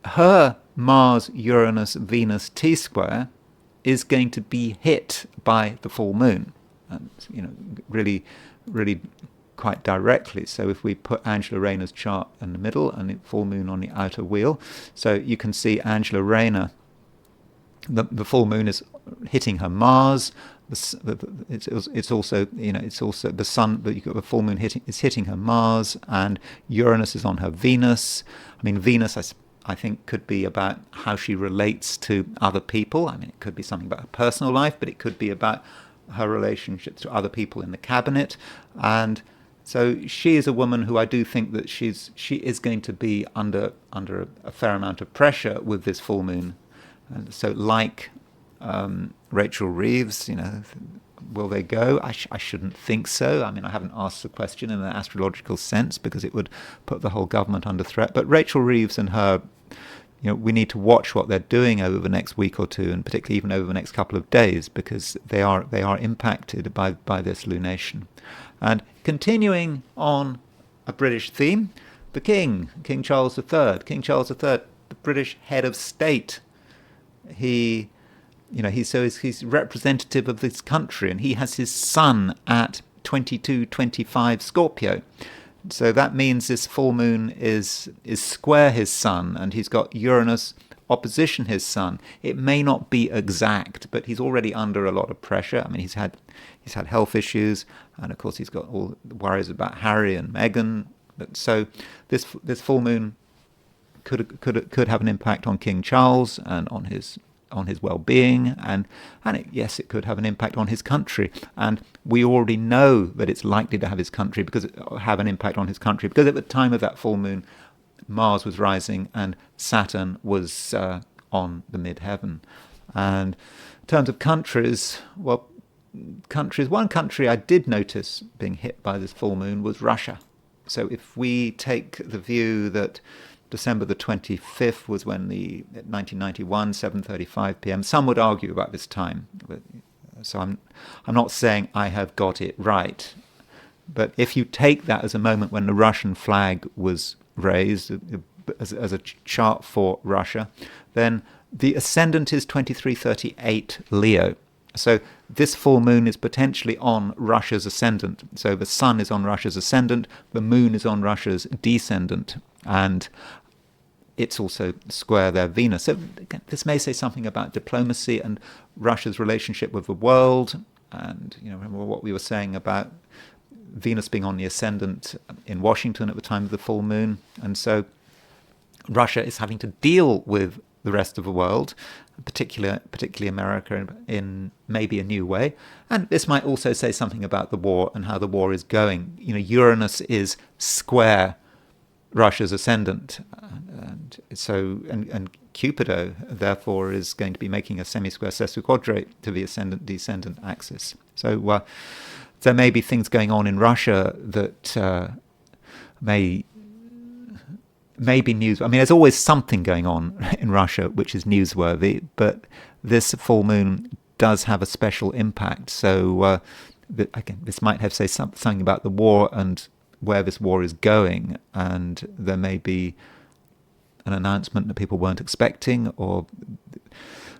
her Mars-Uranus-Venus T-square is going to be hit by the full moon, and really quite directly. So if we put Angela Rayner's chart in the middle and the full moon on the outer wheel, so you can see Angela Rayner. The full moon is hitting her Mars. It's also the sun, but you've got the full moon hitting her Mars, and Uranus is on her Venus. Venus, I think, could be about how she relates to other people. It could be something about her personal life, but it could be about her relationships to other people in the cabinet. And so she is a woman who I do think that she is going to be under a fair amount of pressure with this full moon. And so like Rachel Reeves, Will they go? I shouldn't think so. I mean, I haven't asked the question in an astrological sense because it would put the whole government under threat. But Rachel Reeves and her, we need to watch what they're doing over the next week or two, and particularly even over the next couple of days, because they are impacted by this lunation. And continuing on a British theme, the King Charles III. King Charles III, the British head of state. He's representative of this country, and he has his sun at 22-25 Scorpio. So that means this full moon is square his sun, and he's got Uranus opposition his sun. It may not be exact, but he's already under a lot of pressure. I mean, he's had health issues, and of course he's got all the worries about Harry and Meghan. So this full moon could have an impact on King Charles and on his well-being, and yes, it could have an impact on his country. And we already know that it's likely to have an impact on his country because at the time of that full moon, Mars was rising and Saturn was on the midheaven. And in terms of countries, one country I did notice being hit by this full moon was Russia. So if we take the view that December the 25th was when 1991, 7:35 p.m. Some would argue about this time. So I'm not saying I have got it right. But if you take that as a moment when the Russian flag was raised as a chart for Russia, then the ascendant is 2338 Leo. So this full moon is potentially on Russia's ascendant. So the sun is on Russia's ascendant, the moon is on Russia's descendant, and it's also square their Venus. So this may say something about diplomacy and Russia's relationship with the world. And remember what we were saying about Venus being on the ascendant in Washington at the time of the full moon. And so Russia is having to deal with the rest of the world, particularly America, in maybe a new way. And this might also say something about the war and how the war is going. Uranus is square Russia's ascendant, and Cupido therefore is going to be making a semi-square sesquiquadrate to the ascendant-descendant axis. So there may be things going on in Russia that may be news. I mean, there's always something going on in Russia which is newsworthy, but this full moon does have a special impact. So again, this might have something about the war and where this war is going, and there may be an announcement that people weren't expecting, or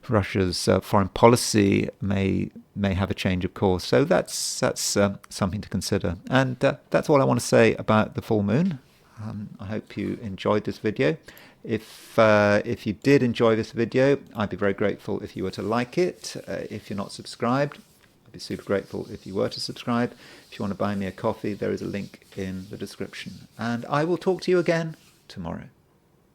Russia's foreign policy may have a change of course. So that's something to consider. And that's all I want to say about the full moon. I hope you enjoyed this video. If you did enjoy this video, I'd be very grateful if you were to like it. If you're not subscribed, I'd be super grateful if you were to subscribe. If you want to buy me a coffee, there is a link in the description. And I will talk to you again tomorrow.